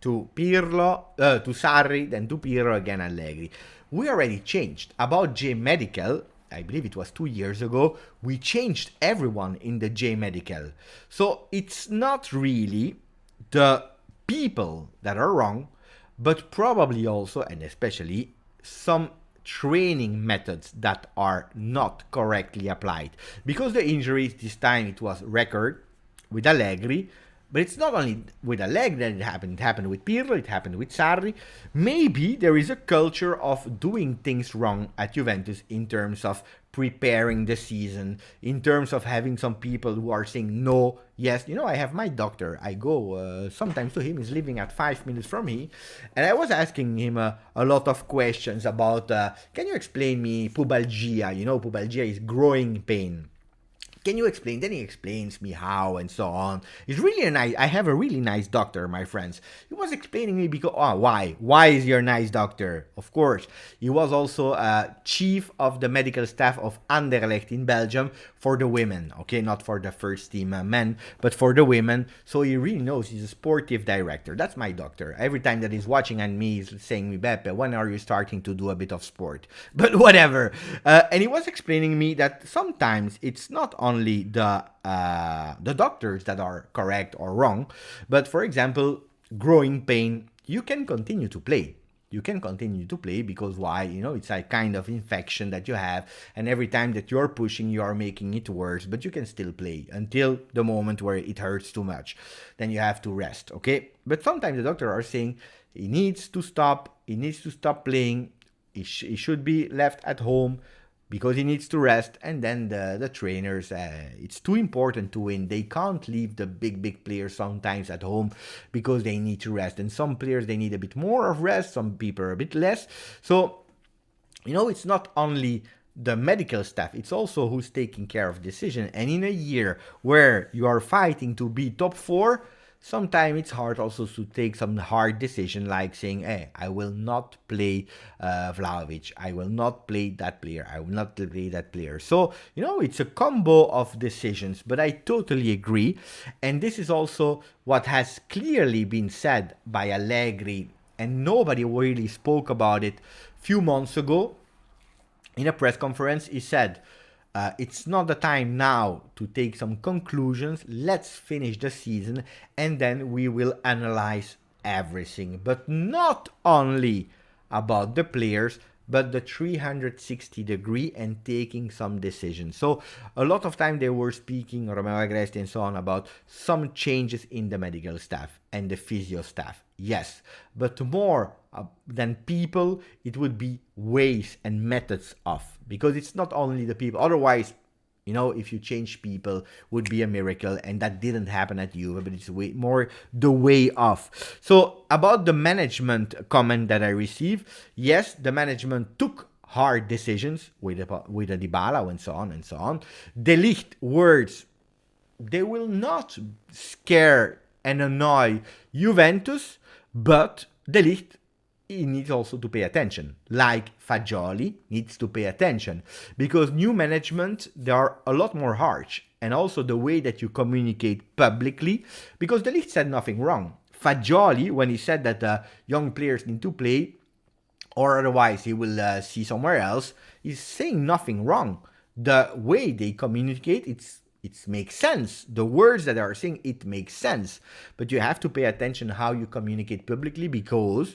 to Pirlo, to Sarri, then to Pirlo, again Allegri. We already changed. About J Medical, I believe it was 2 years ago, we changed everyone in the J Medical. So it's not really the people that are wrong, but probably also, and especially, some training methods that are not correctly applied. Because the injuries this time it was record with Allegri, but it's not only with Allegri that it happened with Pirlo, it happened with Sarri. Maybe there is a culture of doing things wrong at Juventus in terms of preparing the season, in terms of having some people who are saying no, yes, I have my doctor, I go sometimes to him, he's living at 5 minutes from me, and I was asking him a lot of questions about, can you explain me pubalgia? Pubalgia is growing pain. Can you explain? Then he explains me how and so on. It's really I have a really nice doctor, my friends. He was explaining me because, why? Why is he a nice doctor? Of course, he was also chief of the medical staff of Anderlecht in Belgium for the women. Okay, not for the first team men, but for the women. So he really knows. He's a sportive director. That's my doctor. Every time that he's watching and me, he's saying me, Beppe, when are you starting to do a bit of sport? But whatever. And he was explaining me that sometimes it's not only the doctors that are correct or wrong, but for example, growing pain, you can continue to play. You can continue to play because why? It's a kind of infection that you have, and every time that you're pushing, you are making it worse, but you can still play until the moment where it hurts too much. Then you have to rest, okay? But sometimes the doctor are saying he needs to stop playing, he should be left at home, because he needs to rest, and then the trainers, it's too important to win. They can't leave the big players sometimes at home because they need to rest. And some players, they need a bit more of rest, some people a bit less. So, it's not only the medical staff, it's also who's taking care of decision. And in a year where you are fighting to be top 4, sometimes it's hard also to take some hard decision, like saying, hey, I will not play Vlahovic, I will not play that player, I will not play that player. So, it's a combo of decisions, but I totally agree. And this is also what has clearly been said by Allegri, and nobody really spoke about it a few months ago. In a press conference, he said, it's not the time now to take some conclusions. Let's finish the season and then we will analyze everything. But not only about the players, but the 360 degree and taking some decisions. So a lot of time they were speaking, Romeo Agresti and so on, about some changes in the medical staff and the physio staff. Yes, but more than people, it would be ways and methods of, because it's not only the people. Otherwise, if you change people, would be a miracle, and that didn't happen at Juve, but it's way more the way of. So about the management comment that I received, yes, the management took hard decisions with the Dybala and so on and so on. De Ligt words, they will not scare and annoy Juventus, but De Ligt, he needs also to pay attention, like Fagioli needs to pay attention, because new management, they are a lot more harsh, and also the way that you communicate publicly, because De Ligt said nothing wrong. Fagioli, when he said that young players need to play, or otherwise he will see somewhere else, he's saying nothing wrong. The way they communicate, it makes sense. The words that they are saying, it makes sense. But you have to pay attention how you communicate publicly, because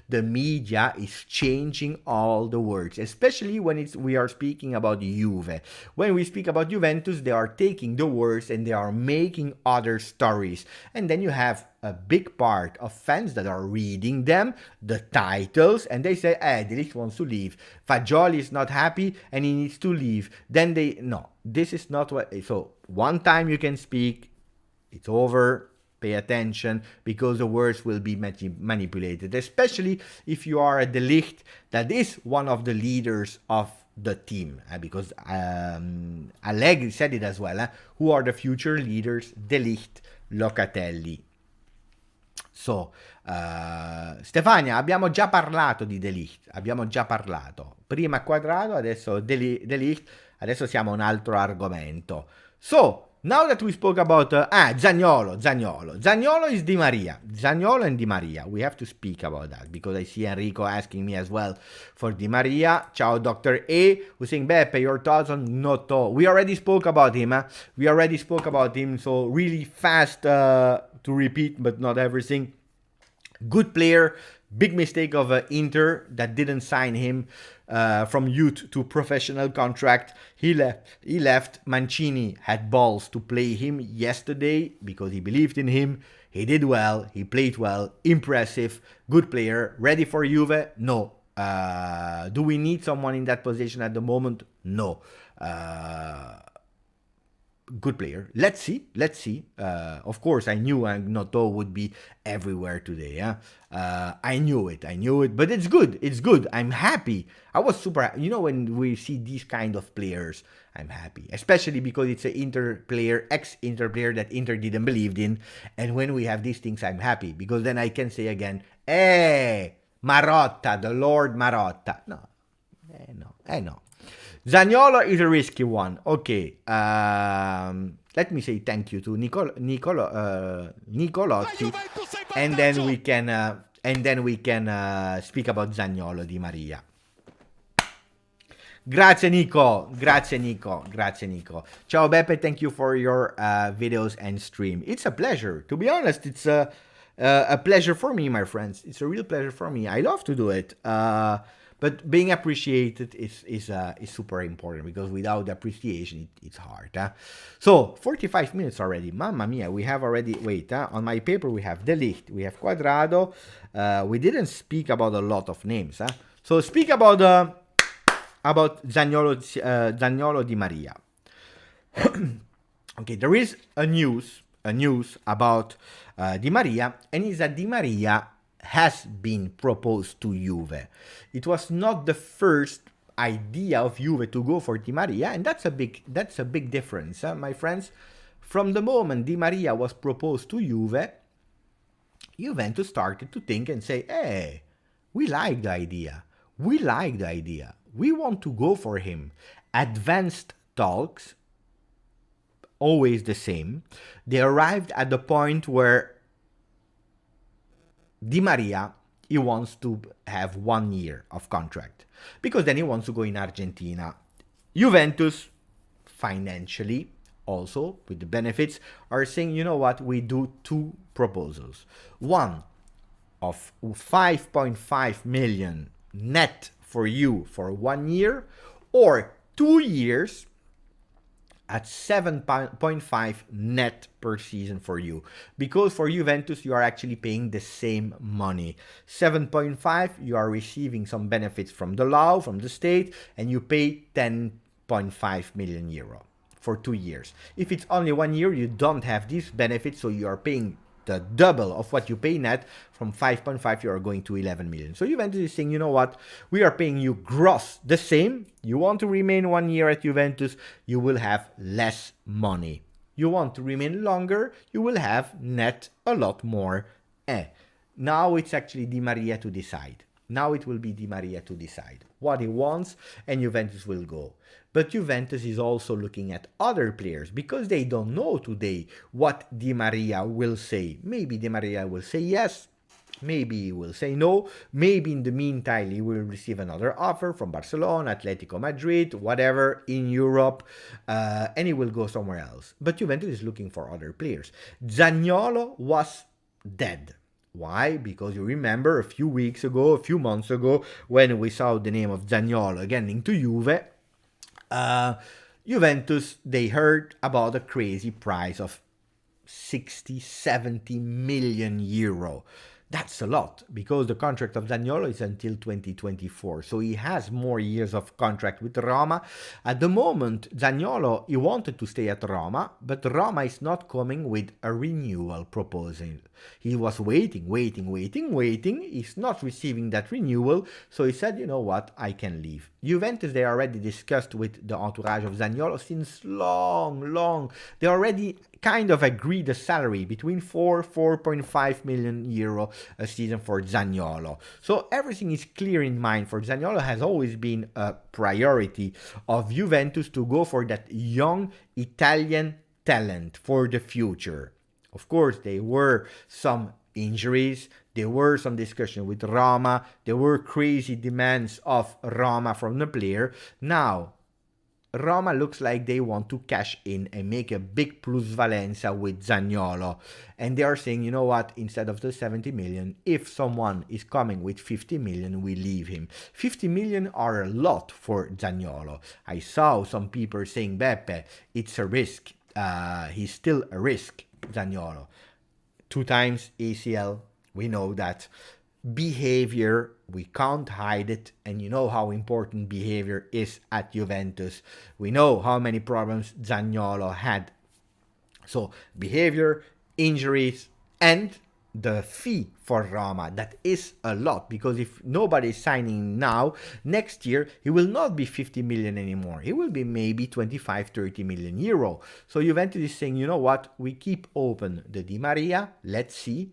the media is changing all the words, especially when we are speaking about Juve. When we speak about Juventus, they are taking the words and they are making other stories. And then you have a big part of fans that are reading them, the titles, and they say, De Ligt wants to leave. Fagioli is not happy and he needs to leave. Then no, this is not what. So one time you can speak, it's over, pay attention, because the words will be manipulated, especially if you are a De Ligt that is one of the leaders of the team, because Allegri said it as well. Who are the future leaders? De Ligt, Locatelli. So, Stefania, abbiamo già parlato di De Ligt, abbiamo già parlato. Prima Cuadrado, adesso De Ligt, adesso siamo a un altro argomento. So, now that we spoke about, Zaniolo is Di Maria. Zaniolo and Di Maria, we have to speak about that, because I see Enrico asking me as well for Di Maria. Ciao, Dr. A, who's saying, Beppe, your thoughts on Noto. We already spoke about him, so really fast to repeat, but not everything. Good player, Big mistake of Inter that didn't sign him from youth to professional contract. He left. Mancini had balls to play him yesterday because he believed in him. He did well. He played well. Impressive. Good player. Ready for Juve? No. Do we need someone in that position at the moment? No. Good player. Let's see. Of course, I knew Gnotto would be everywhere today. I knew it. But it's good. I'm happy. I was super. When we see these kind of players, I'm happy, especially because it's an ex-Inter player that Inter didn't believe in. And when we have these things, I'm happy because then I can say again, "Hey, Marotta, the Lord Marotta." No. Zaniolo is a risky one. Okay. Let me say thank you to Nicolotti, and then we can speak about Zaniolo Di Maria. Grazie Nico. Ciao Beppe, thank you for your videos and stream. It's a pleasure. To be honest, it's a pleasure for me, my friends. It's a real pleasure for me. I love to do it. But being appreciated is super important because without appreciation, it's hard. So, 45 minutes already. Mamma mia, we have already... Wait, on my paper we have the Ligt, we have Cuadrado. We didn't speak about a lot of names. So, speak about Zaniolo Di Maria. Okay, there is a news about Di Maria, and is that Di Maria has been proposed to Juve. It was not the first idea of Juve to go for Di Maria, and that's a big difference, my friends. From the moment Di Maria was proposed to Juve, Juventus started to think and say, "Hey, we like the idea. We want to go for him." Advanced talks, always the same. They arrived at the point where Di Maria, he wants to have 1 year of contract because then he wants to go in Argentina. Juventus, financially, also with the benefits, are saying, you know what, we do two proposals. One of 5.5 million net for you for 1 year, or 2 years at 7.5 net per season for you. Because for Juventus, you are actually paying the same money. 7.5, you are receiving some benefits from the law, from the state, and you pay 10.5 million euro for 2 years. If it's only 1 year, you don't have these benefits, so you are paying the double of what you pay net. From 5.5, you are going to 11 million. So Juventus is saying, you know what, we are paying you gross the same. You want to remain 1 year at Juventus, you will have less money. You want to remain longer, you will have net a lot more. Now it's actually Di Maria to decide. Now it will be Di Maria to decide what he wants, and Juventus will go. But Juventus is also looking at other players because they don't know today what Di Maria will say. Maybe Di Maria will say yes, maybe he will say no, maybe in the meantime he will receive another offer from Barcelona, Atletico Madrid, whatever, in Europe, and he will go somewhere else. But Juventus is looking for other players. Zaniolo was dead. Why? Because you remember a few months ago, when we saw the name of Zaniolo getting to Juve, Juventus, they heard about a crazy price of 60-70 million euro. That's a lot, because the contract of Zaniolo is until 2024, so he has more years of contract with Roma. At the moment, Zaniolo, he wanted to stay at Roma, but Roma is not coming with a renewal proposal. He was waiting. He's not receiving that renewal, so he said, you know what, I can leave. Juventus, they already discussed with the entourage of Zaniolo since long. They already kind of agreed a salary between 4.5 million euro a season for Zaniolo. So everything is clear in mind. For Zaniolo has always been a priority of Juventus to go for that young Italian talent for the future. Of course, there were some injuries, there were some discussion with Roma, there were crazy demands of Roma from the player. Now, Roma looks like they want to cash in and make a big plusvalenza with Zaniolo. And they are saying, you know what, instead of the 70 million, if someone is coming with 50 million, we leave him. 50 million are a lot for Zaniolo. I saw some people saying, Beppe, it's a risk. He's still a risk, Zaniolo. 2 times ACL, we know that. Behavior, we can't hide it, and you know how important behavior is at Juventus. We know how many problems Zaniolo had. So behavior, injuries, and the fee for Roma, that is a lot, because if nobody is signing now, next year he will not be 50 million anymore. He will be maybe 25-30 million euro. So Juventus is saying, you know what, we keep open the Di Maria, let's see.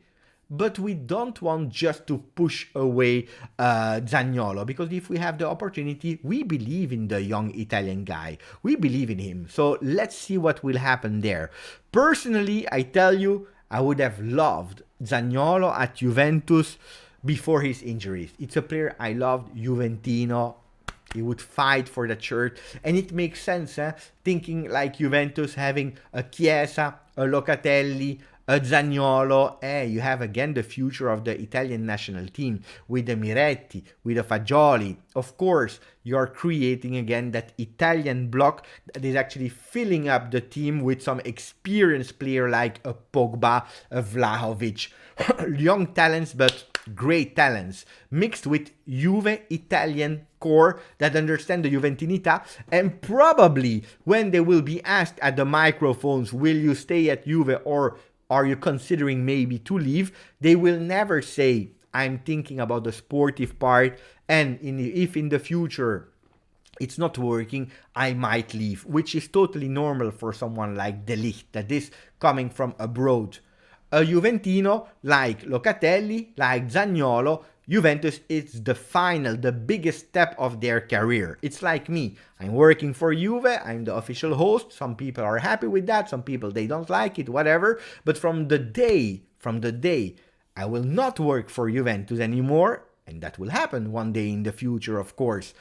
But we don't want just to push away Zaniolo, because if we have the opportunity, we believe in the young Italian guy. We believe in him. So let's see what will happen there. Personally, I tell you, I would have loved Zaniolo at Juventus before his injuries. It's a player I loved, Juventino. He would fight for the shirt. And it makes sense, thinking like Juventus having a Chiesa, a Locatelli, a Zaniolo, you have again the future of the Italian national team with the Miretti, with the Fagioli. Of course, you're creating again that Italian block that is actually filling up the team with some experienced player like a Pogba, a Vlahovic. Young talents, but great talents, mixed with Juve Italian core that understand the Juventinità, and probably when they will be asked at the microphones, will you stay at Juve or are you considering maybe to leave, they will never say, I'm thinking about the sportive part, and if in the future it's not working, I might leave, which is totally normal for someone like Ligt, that is coming from abroad. A Juventino like Locatelli, like Zaniolo, Juventus is the biggest step of their career. It's like me. I'm working for Juve, I'm the official host. Some people are happy with that, some people they don't like it, whatever. But from the day I will not work for Juventus anymore, and that will happen one day in the future, of course.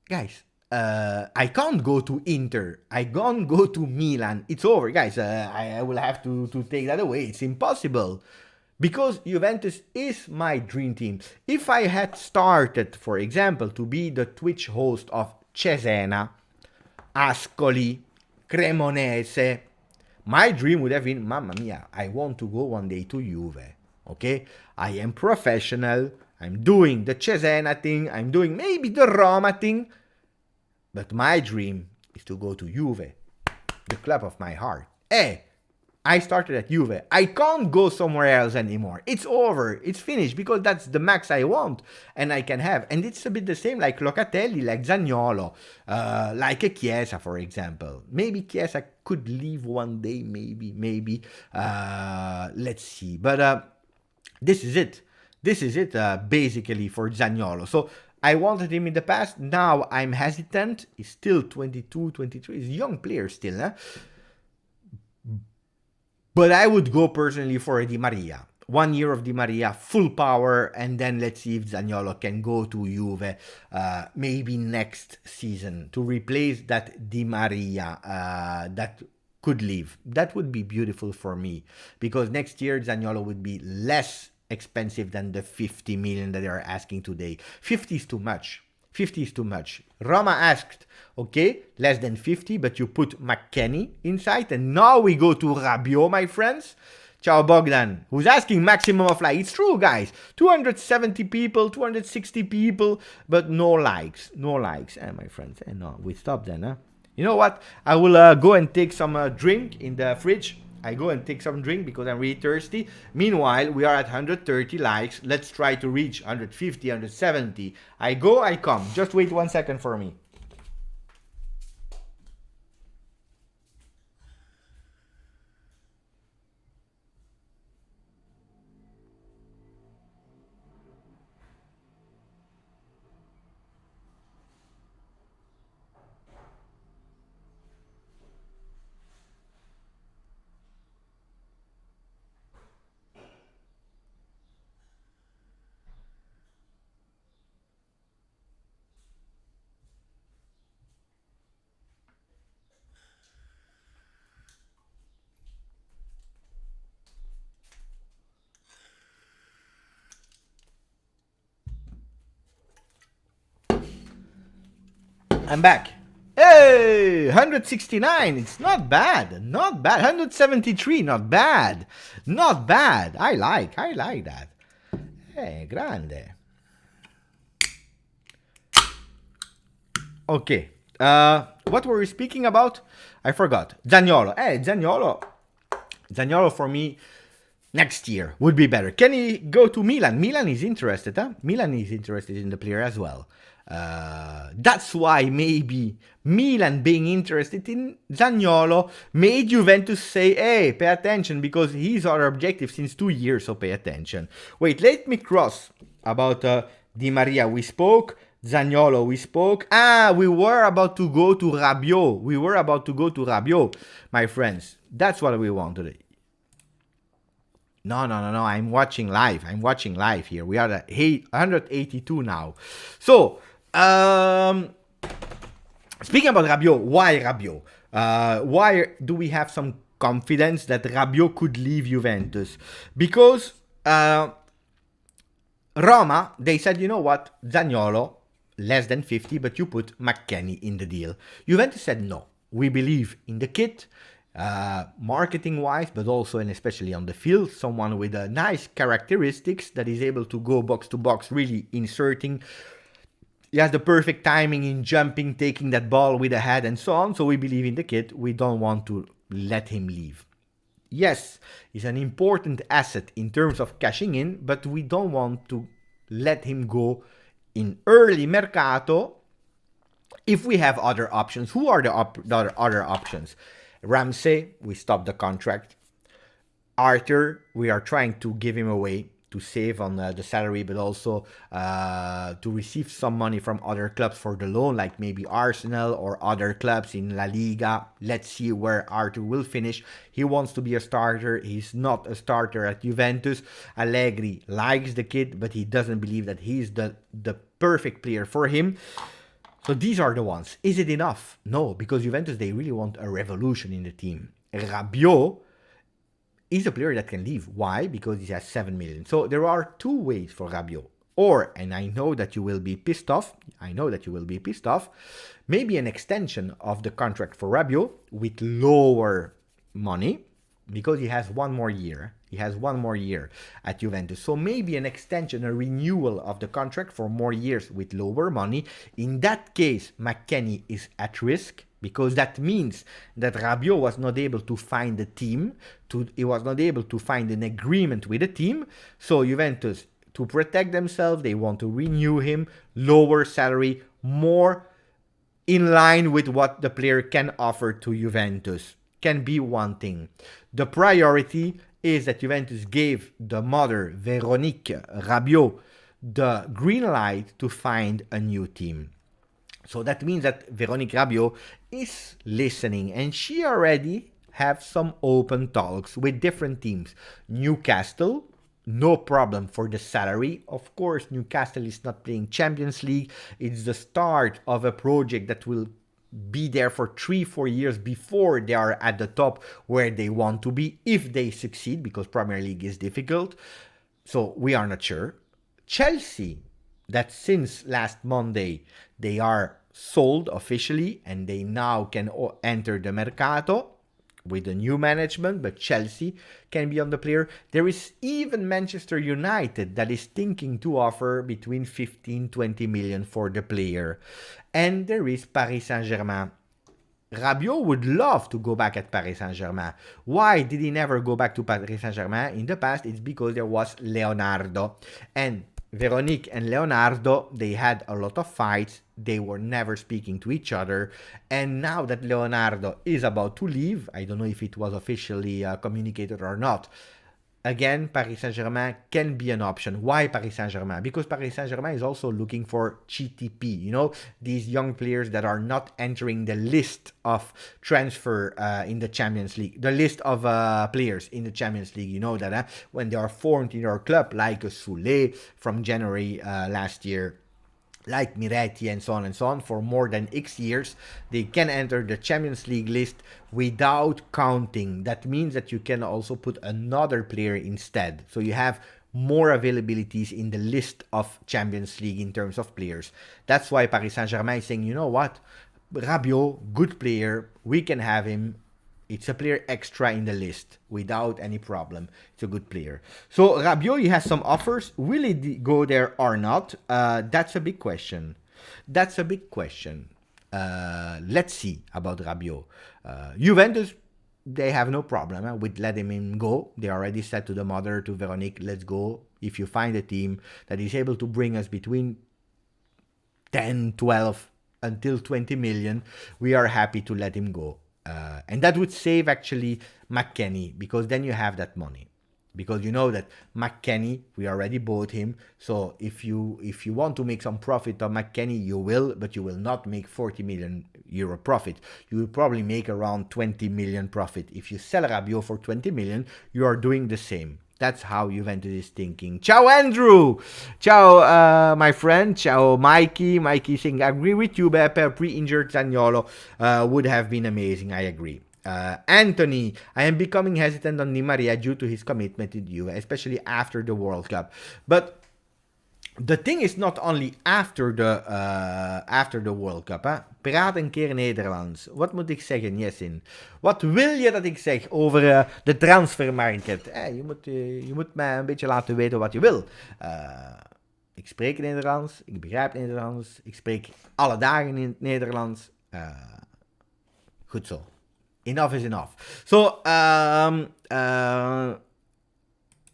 Guys, I can't go to Inter. I can't go to Milan. It's over, guys. I will have to take that away. It's impossible. Because Juventus is my dream team. If I had started, for example, to be the Twitch host of Cesena, Ascoli, Cremonese, my dream would have been, mamma mia, I want to go one day to Juve. Okay? I am professional. I'm doing the Cesena thing. I'm doing maybe the Roma thing. But my dream is to go to Juve, the club of my heart. I started at Juve. I can't go somewhere else anymore. It's over. It's finished, because that's the max I want and I can have. And it's a bit the same like Locatelli, like Zaniolo, like a Chiesa, for example. Maybe Chiesa could leave one day, maybe. Let's see. But this is it. This is it, basically, for Zaniolo. So I wanted him in the past. Now I'm hesitant. He's still 22, 23. He's a young player still, But I would go personally for a Di Maria. 1 year of Di Maria, full power, and then let's see if Zaniolo can go to Juve maybe next season to replace that Di Maria that could leave. That would be beautiful for me, because next year Zaniolo would be less expensive than the 50 million that they are asking today. 50 is too much. 50 is too much. Roma asked, okay, less than 50, but you put McKennie inside, and now we go to Rabiot, my friends. Ciao Bogdan, who's asking maximum of likes. It's true, guys. 270 people, 260 people, but no likes. No likes, my friends. No, we stop then, You know what? I will go and take some drink in the fridge. I go and take some drink because I'm really thirsty. Meanwhile, we are at 130 likes. Let's try to reach 150, 170. I go, I come. Just wait 1 second for me. I'm back. Hey, 169. It's not bad. Not bad. 173. Not bad. Not bad. I like that. Hey, grande. Okay. What were we speaking about? I forgot. Zaniolo. Hey, Zaniolo for me next year would be better. Can he go to Milan? Milan is interested, huh? Milan is interested in the player as well. That's why maybe Milan being interested in Zaniolo made Juventus say, hey, pay attention, because he's our objective since 2 years, so pay attention. Wait, let me cross about Di Maria. We spoke. Zaniolo, we spoke. We were about to go to Rabiot. My friends, that's what we wanted. No. I'm watching live here. We are at 182 now. So, speaking about Rabiot, why Rabiot? Why do we have some confidence that Rabiot could leave Juventus? Because Roma, they said, you know what, Zaniolo, less than 50, but you put McKennie in the deal. Juventus said no. We believe in the kid, marketing wise, but also and especially on the field, someone with a nice characteristics that is able to go box to box, really inserting. He has the perfect timing in jumping, taking that ball with a head and so on. So we believe in the kid. We don't want to let him leave. Yes, he's an important asset in terms of cashing in, but we don't want to let him go in early Mercato if we have other options. Who are the other options? Ramsey, we stopped the contract. Arthur, we are trying to give him away to save on the salary, but also to receive some money from other clubs for the loan, like maybe Arsenal or other clubs in La Liga. Let's see where Arthur will finish. He wants to be a starter. He's not a starter at Juventus. Allegri likes the kid, but he doesn't believe that he's the perfect player for him. So these are the ones. Is it enough? No, because Juventus, they really want a revolution in the team. Rabiot is a player that can leave. Why? Because he has 7 million. So there are two ways for Rabiot. Or, and I know that you will be pissed off, maybe an extension of the contract for Rabiot with lower money, because he has one more year. At Juventus. So maybe an extension, a renewal of the contract for more years with lower money. In that case, McKennie is at risk, because that means that Rabiot was not able to find a team, he was not able to find an agreement with a team. So Juventus, to protect themselves, they want to renew him, lower salary, more in line with what the player can offer to Juventus. Can be one thing. The priority is that Juventus gave the mother, Véronique Rabiot, the green light to find a new team. So that means that Véronique Rabiot is listening, and she already have some open talks with different teams. Newcastle, no problem for the salary. Of course, Newcastle is not playing Champions League. It's the start of a project that will be there for 3-4 years before they are at the top where they want to be, if they succeed, because Premier League is difficult. So we are not sure. Chelsea, that since last Monday, they are sold officially and they now can enter the Mercato with a new management, but Chelsea can be on the player. There is even Manchester United that is thinking to offer between 15-20 million for the player. And there is Paris Saint-Germain. Rabiot would love to go back at Paris Saint-Germain. Why did he never go back to Paris Saint-Germain in the past? It's because there was Leonardo. And Véronique and Leonardo, they had a lot of fights. They were never speaking to each other. And now that Leonardo is about to leave, I don't know if it was officially communicated or not. Again, Paris Saint-Germain can be an option. Why Paris Saint-Germain? Because Paris Saint-Germain is also looking for GTP. You know, these young players that are not entering the list of transfer in the Champions League. The list of players in the Champions League. You know that when they are formed in your club, like Soulé from January last year, like Miretti and so on, for more than X years, they can enter the Champions League list without counting. That means that you can also put another player instead. So you have more availabilities in the list of Champions League in terms of players. That's why Paris Saint-Germain is saying, you know what, Rabiot, good player, we can have him. It's a player extra in the list without any problem. It's a good player. So Rabiot, he has some offers. Will he go there or not? That's a big question. That's a big question. Let's see about Rabiot. Juventus, they have no problem with letting him go. They already said to the mother, to Veronique, let's go. If you find a team that is able to bring us between 10, 12, until 20 million, we are happy to let him go. And that would save actually McKennie, because then you have that money. Because you know that McKennie, we already bought him. So if you want to make some profit on McKennie, you will, but you will not make 40 million euro profit. You will probably make around 20 million profit. If you sell Rabiot for 20 million, you are doing the same. That's how Juventus is thinking. Ciao, Andrew. Ciao, my friend. Ciao, Mikey. Mikey saying, I agree with you, Beppe. Pre-injured Zaniolo would have been amazing. I agree. Anthony, I am becoming hesitant on Di Maria due to his commitment to Juve, especially after the World Cup. But the thing is not only after the World Cup. Praat een keer Nederlands. Wat moet ik zeggen, Jessin? Wat wil je dat ik zeg over de transfermarkt? Je moet mij een beetje laten weten wat je wil. Ik spreek Nederlands, ik begrijp Nederlands, ik spreek alle dagen in het Nederlands. Goed zo. Enough is enough. So,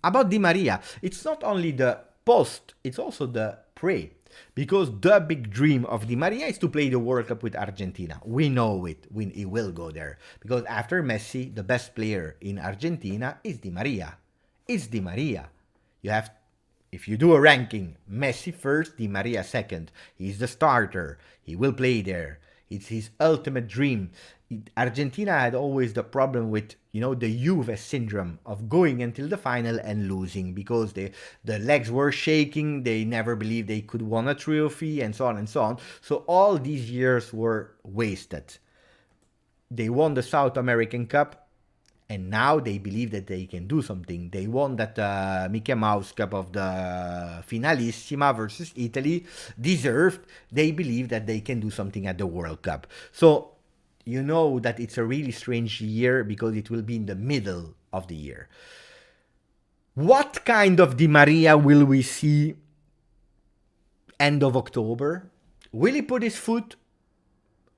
about Di Maria, it's not only the post, it's also the pray. Because the big dream of Di Maria is to play the World Cup with Argentina. We know it. He will go there. Because after Messi, the best player in Argentina is Di Maria. It's Di Maria. You have, if you do a ranking, Messi first, Di Maria second. He's the starter. He will play there. It's his ultimate dream. Argentina had always the problem with, the Juve syndrome of going until the final and losing because the legs were shaking. They never believed they could win a trophy and so on and so on. So all these years were wasted. They won the South American Cup and now they believe that they can do something. They won that Mickey Mouse Cup of the Finalissima versus Italy. Deserved. They believe that they can do something at the World Cup. So you know that it's a really strange year because it will be in the middle of the year. What kind of Di Maria will we see end of October? Will he put his foot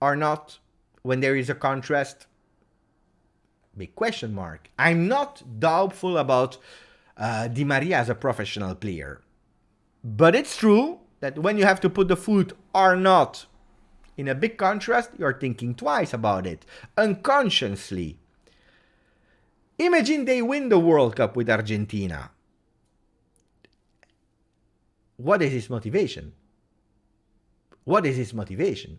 or not when there is a contrast? Big question mark. I'm not doubtful about Di Maria as a professional player. But it's true that when you have to put the foot or not in a big contrast, you're thinking twice about it, unconsciously. Imagine they win the World Cup with Argentina. What is his motivation? What is his motivation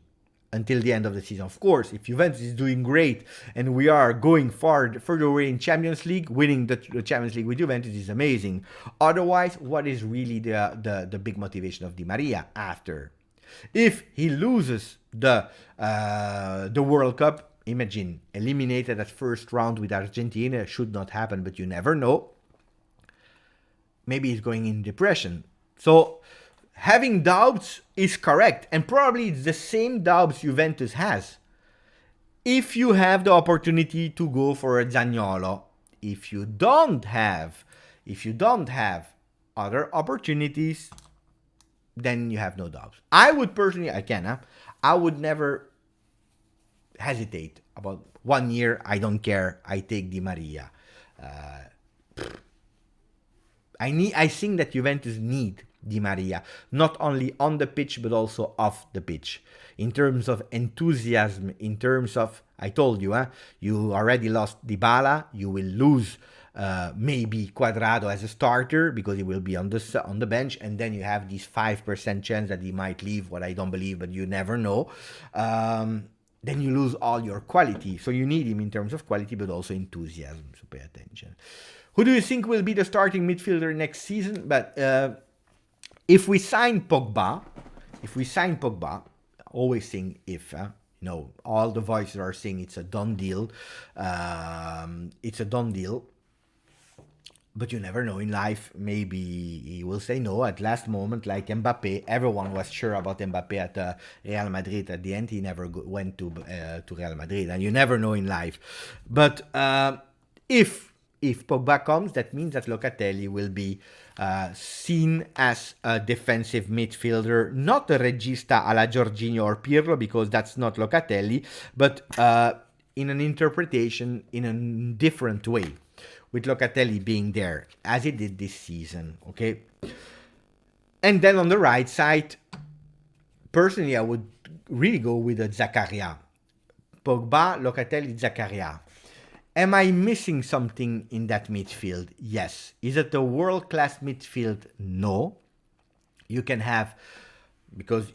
until the end of the season? Of course, if Juventus is doing great and we are going further away in Champions League, winning the Champions League with Juventus is amazing. Otherwise, what is really the big motivation of Di Maria after? If he loses the World Cup, imagine, eliminated at first round with Argentina, should not happen, but you never know. Maybe he's going in depression. So having doubts is correct, and probably it's the same doubts Juventus has. If you have the opportunity to go for a Zaniolo, if you don't have other opportunities, then you have no doubts. I would personally, I would never hesitate about 1 year. I don't care. I take Di Maria. I think that Juventus need Di Maria, not only on the pitch but also off the pitch. In terms of enthusiasm, in terms of, I told you, you already lost Dybala. You will lose maybe Cuadrado as a starter because he will be on the bench, and then you have this 5% chance that he might leave, what I don't believe, but you never know. Then you lose all your quality. So you need him in terms of quality but also enthusiasm, so pay attention. Who do you think will be the starting midfielder next season? But if we sign Pogba, always saying if, all the voices are saying it's a done deal. But you never know in life. Maybe he will say no at last moment, like Mbappe. Everyone was sure about Mbappe at Real Madrid. At the end, he never went to Real Madrid, and you never know in life. But if Pogba comes, that means that Locatelli will be seen as a defensive midfielder, not a regista a la Jorginho or Pirlo, because that's not Locatelli, but in an interpretation in a different way, with Locatelli being there, as he did this season, okay? And then on the right side, personally, I would really go with a Zakaria. Pogba, Locatelli, Zakaria. Am I missing something in that midfield? Yes. Is it a world-class midfield? No. You can have, because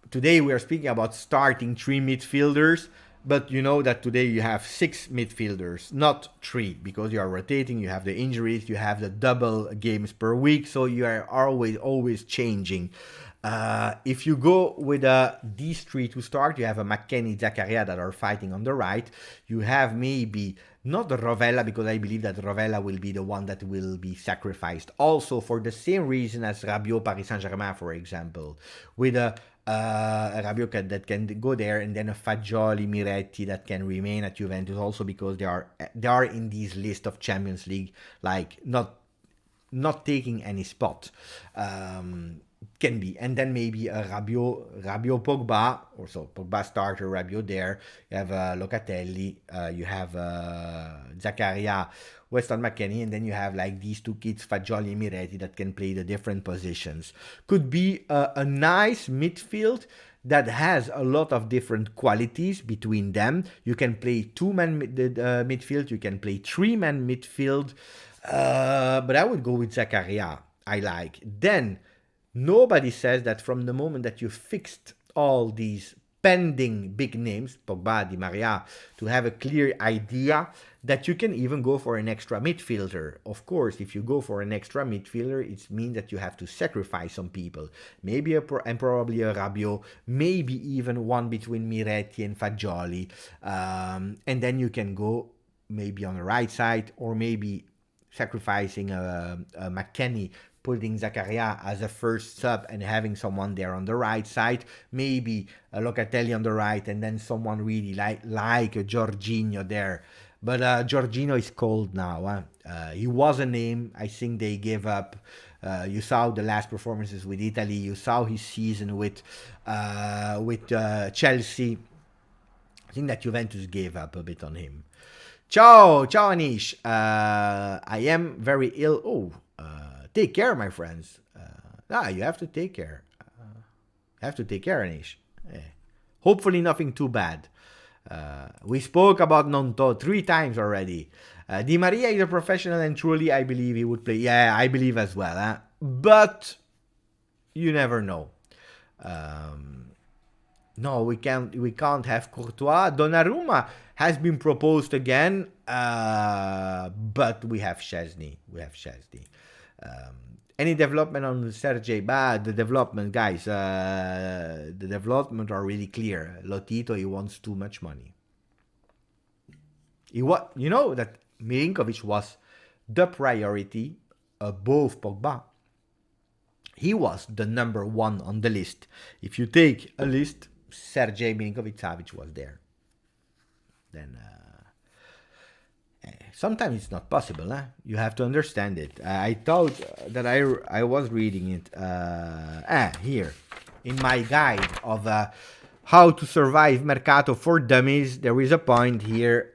today we are speaking about starting 3 midfielders, but you know that today you have 6 midfielders, not 3, because you are rotating, you have the injuries, you have the double games per week, so you are always changing. If you go with these 3 to start, you have a McKennie, Zakaria that are fighting on the right. You have maybe not the Rovella, because I believe that Rovella will be the one that will be sacrificed. Also, for the same reason as Rabiot, Paris Saint-Germain, for example, with a Rabiot that can go there, and then a Fagioli, Miretti that can remain at Juventus, also because they are in this list of Champions League, like not taking any spot. Can be, and then maybe a Rabiot, Pogba, or so Pogba starter, Rabiot there. You have Locatelli, you have Zakaria, Weston McKennie, and then you have like these 2 kids, Fagioli and Miretti, that can play the different positions. Could be a nice midfield that has a lot of different qualities between them. You can play 2-man midfield, you can play 3-man midfield, but I would go with Zakaria. I like. Then nobody says that from the moment that you fixed all these pending big names, Pogba, Di Maria, to have a clear idea that you can even go for an extra midfielder. Of course, if you go for an extra midfielder, it means that you have to sacrifice some people. Maybe and probably a Rabiot, maybe even one between Miretti and Fagioli. And then you can go maybe on the right side, or maybe sacrificing a McKennie, putting Zakaria as a first sub and having someone there on the right side, maybe a Locatelli on the right, and then someone really like a Jorginho there. But Jorginho is cold now. He was a name. I think they gave up. You saw the last performances with Italy. You saw his season with Chelsea. I think that Juventus gave up a bit on him. Ciao Anish. I am very ill. Take care, my friends. You have to take care. Anish. Hopefully nothing too bad. We spoke about Nonto 3 times already. Di Maria is a professional, and truly I believe he would play. Yeah, I believe as well. But you never know. No, we can't have Courtois. Donnarumma has been proposed again, but we have Szczesny. Any development on Sergei? The development, guys. The development are really clear. Lotito, he wants too much money. You know that Milinkovic was the priority above Pogba. He was the number 1 on the list. If you take a list, Sergei Milinkovic-Savic was there. Then sometimes it's not possible. You have to understand it. I thought that I was reading it here in my guide of how to survive Mercato for dummies. There is a point here.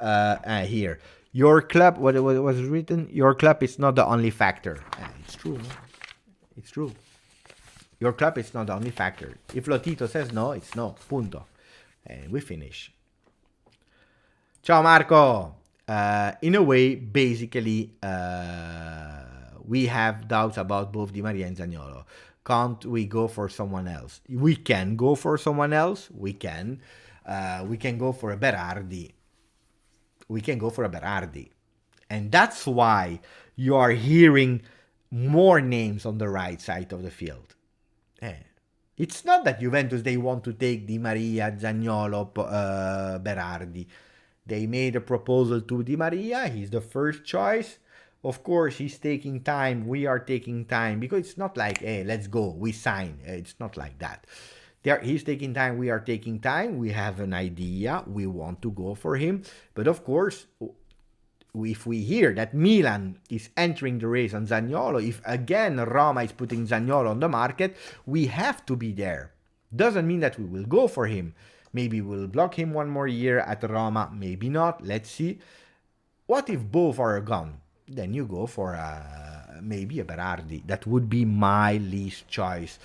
Here, your club. What was written? Your club is not the only factor. It's true. It's true. Your club is not the only factor. If Lotito says no, it's no. Punto. And we finish. Ciao Marco. In a way, basically, we have doubts about both Di Maria and Zaniolo. Can't we go for someone else? We can go for someone else. We can go for a Berardi. And that's why you are hearing more names on the right side of the field. It's not that Juventus, they want to take Di Maria, Zaniolo, Berardi. They made a proposal to Di Maria. He's the first choice. Of course, he's taking time. We are taking time because it's not like, hey, let's go, we sign. It's not like that. He's taking time. We are taking time. We have an idea. We want to go for him. But of course, if we hear that Milan is entering the race on Zaniolo, if again Roma is putting Zaniolo on the market, we have to be there. Doesn't mean that we will go for him. Maybe we'll block him one more year at Roma. Maybe not. Let's see. What if both are gone? Then you go for maybe a Berardi. That would be my least choice.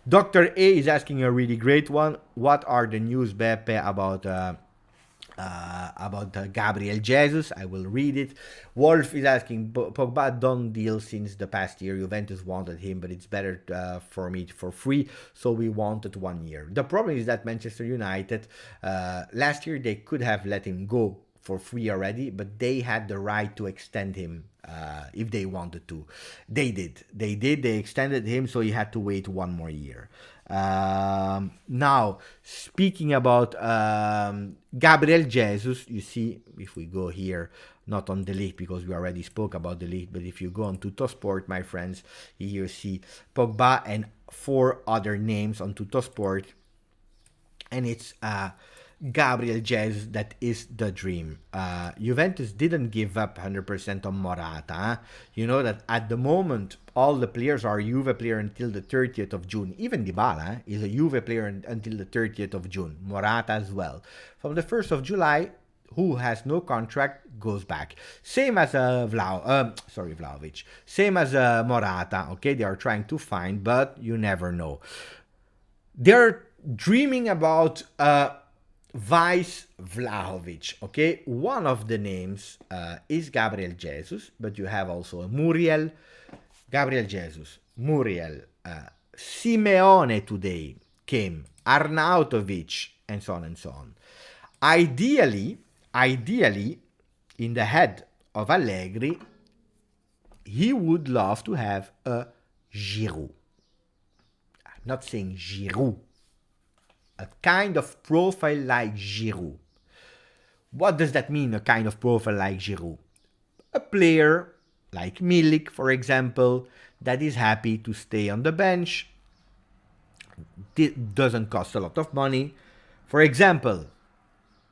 Dr. A is asking a really great one. What are the news, Beppe, about Gabriel Jesus? I will read it. Wolf is asking, Pogba done deal since the past year. Juventus wanted him, but it's better for me for free, so we wanted 1 year. The problem is that Manchester United, last year they could have let him go for free already, but they had the right to extend him if they wanted to. They extended him, so he had to wait 1 more year. Now, speaking about Gabriel Jesus, you see, if we go here, not on the Ligt because we already spoke about the Ligt, but if you go on Tuttosport, my friends, here you see Pogba and 4 other names on Tuttosport, and it's Gabriel Jesus that is the dream. Juventus didn't give up 100% on Morata. You know that at the moment, all the players are Juve player until the 30th of June. Even Dybala is a Juve player until the 30th of June. Morata as well. From the 1st of July, who has no contract goes back. Same as Vlahovic. Same as Morata. Okay, they are trying to find, but you never know. They're dreaming about Vice Vlahovic, okay? One of the names is Gabriel Jesus, but you have also Muriel, Gabriel Jesus, Muriel, Simeone today came, Arnautovic, and so on and so on. Ideally, in the head of Allegri, he would love to have a Giroud. I'm not saying Giroud. A kind of profile like Giroud. What does that mean, a kind of profile like Giroud? A player like Milik, for example, that is happy to stay on the bench. It doesn't cost a lot of money. For example,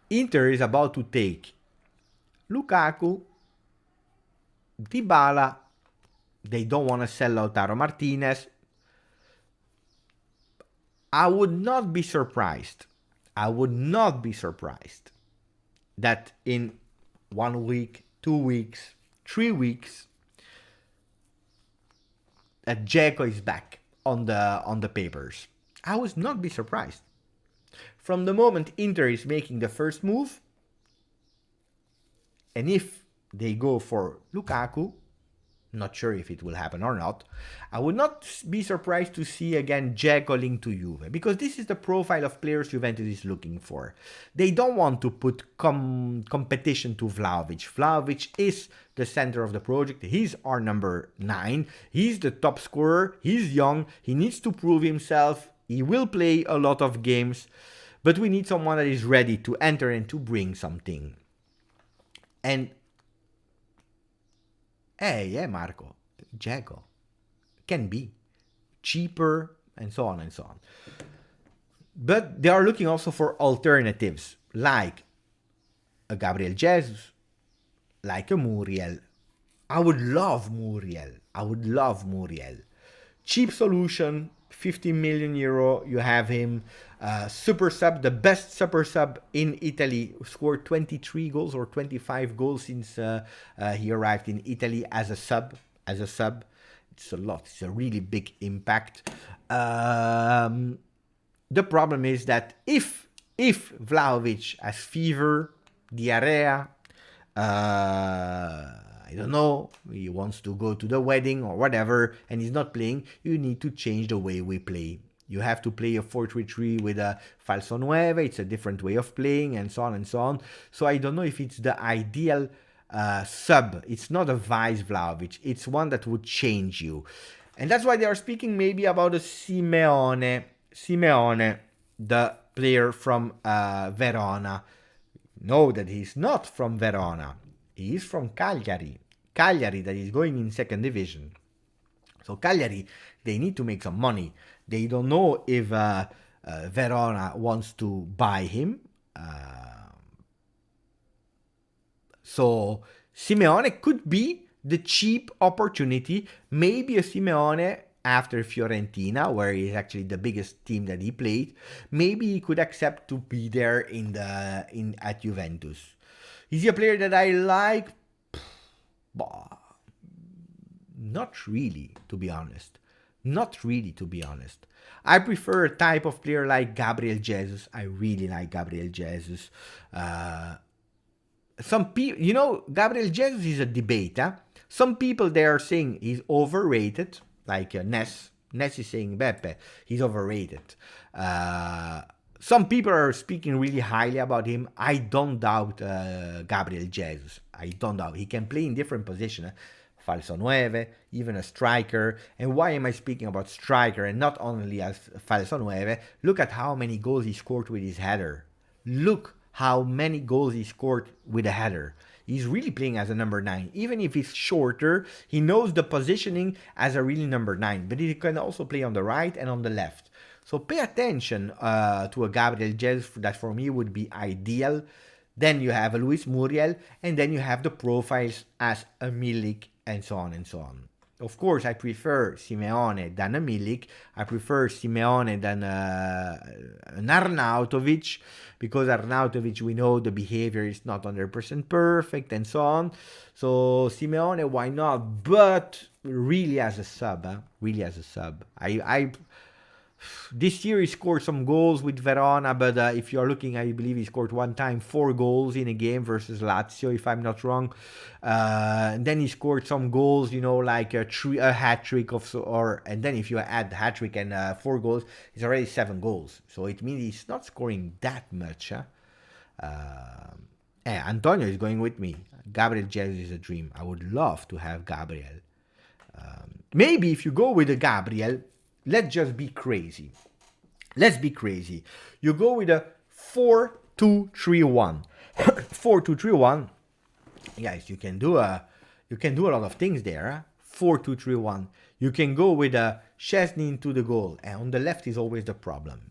Inter is about to take Lukaku, Dybala. They don't want to sell Lautaro Martinez. I would not be surprised that in 1 week, 2 weeks, 3 weeks, that Dzeko is back on the papers. I would not be surprised. From the moment Inter is making the first move, and if they go for Lukaku, not sure if it will happen or not, I would not be surprised to see again Dzeko linked to Juve, because this is the profile of players Juventus is looking for. They don't want to put competition to Vlahovic. Vlahovic is the center of the project. He's our number 9. He's the top scorer. He's young. He needs to prove himself. He will play a lot of games, but we need someone that is ready to enter and to bring something. And hey, Marco, Dzeko can be cheaper and so on and so on. But they are looking also for alternatives, like a Gabriel Jesus, like a Muriel. I would love Muriel. Cheap solution, 50 million euro. You have him. Super sub, the best super sub in Italy, scored 23 goals or 25 goals since he arrived in Italy as a sub. It's a lot. It's a really big impact. The problem is that if Vlahovic has fever, diarrhea, I don't know, he wants to go to the wedding or whatever, and he's not playing, you need to change the way we play. You have to play a 4-3-3 with a falso 9. It's a different way of playing, and so on and so on. So I don't know if it's the ideal sub. It's not a vice Vlahovic. It's one that would change you. And that's why they are speaking maybe about a Simeone, the player from Verona. No, that he's not from Verona. He is from Cagliari. Cagliari that is going in second division. So Cagliari, they need to make some money. They don't know if Verona wants to buy him. So Simeone could be the cheap opportunity. Maybe a Simeone after Fiorentina, where he's actually the biggest team that he played. Maybe he could accept to be there at Juventus. Is he a player that I like? Not really, to be honest. Not really, to be honest. I prefer a type of player like Gabriel Jesus. I really like Gabriel Jesus. Some people, Gabriel Jesus is a debate. Huh? Some people, they are saying he's overrated, like Ness. Ness is saying Beppe, he's overrated. Some people are speaking really highly about him. I don't doubt Gabriel Jesus. I don't doubt. He can play in different positions. Falso 9, even a striker. And why am I speaking about striker and not only as falso 9? Look at how many goals he scored with his header. Look how many goals he scored with a header. He's really playing as a number 9. Even if he's shorter, he knows the positioning as a really number 9. But he can also play on the right and on the left. So pay attention to a Gabriel Jesus. That for me would be ideal. Then you have a Luis Muriel. And then you have the profiles as a Milik and so on and so on. Of course, I prefer Simeone than a Milik. I prefer Simeone than an Arnautovic, because Arnautovic, we know the behavior is not 100% perfect and so on. So Simeone, why not? But really as a sub, really as a sub. This year he scored some goals with Verona, but if you're looking, I believe he scored one time 4 goals in a game versus Lazio, if I'm not wrong. And then he scored some goals, like a hat-trick and then if you add hat-trick and 4 goals, it's already 7 goals. So it means he's not scoring that much. Antonio is going with me. Gabriel Jesus is a dream. I would love to have Gabriel. Maybe if you go with a Gabriel, let's just be crazy. Let's be crazy. You go with a 4-2-3-1. 4-2-3-1. Guys, you can do a lot of things there. 4-2-3-1. You can go with a Szczesny into the goal. And on the left is always the problem,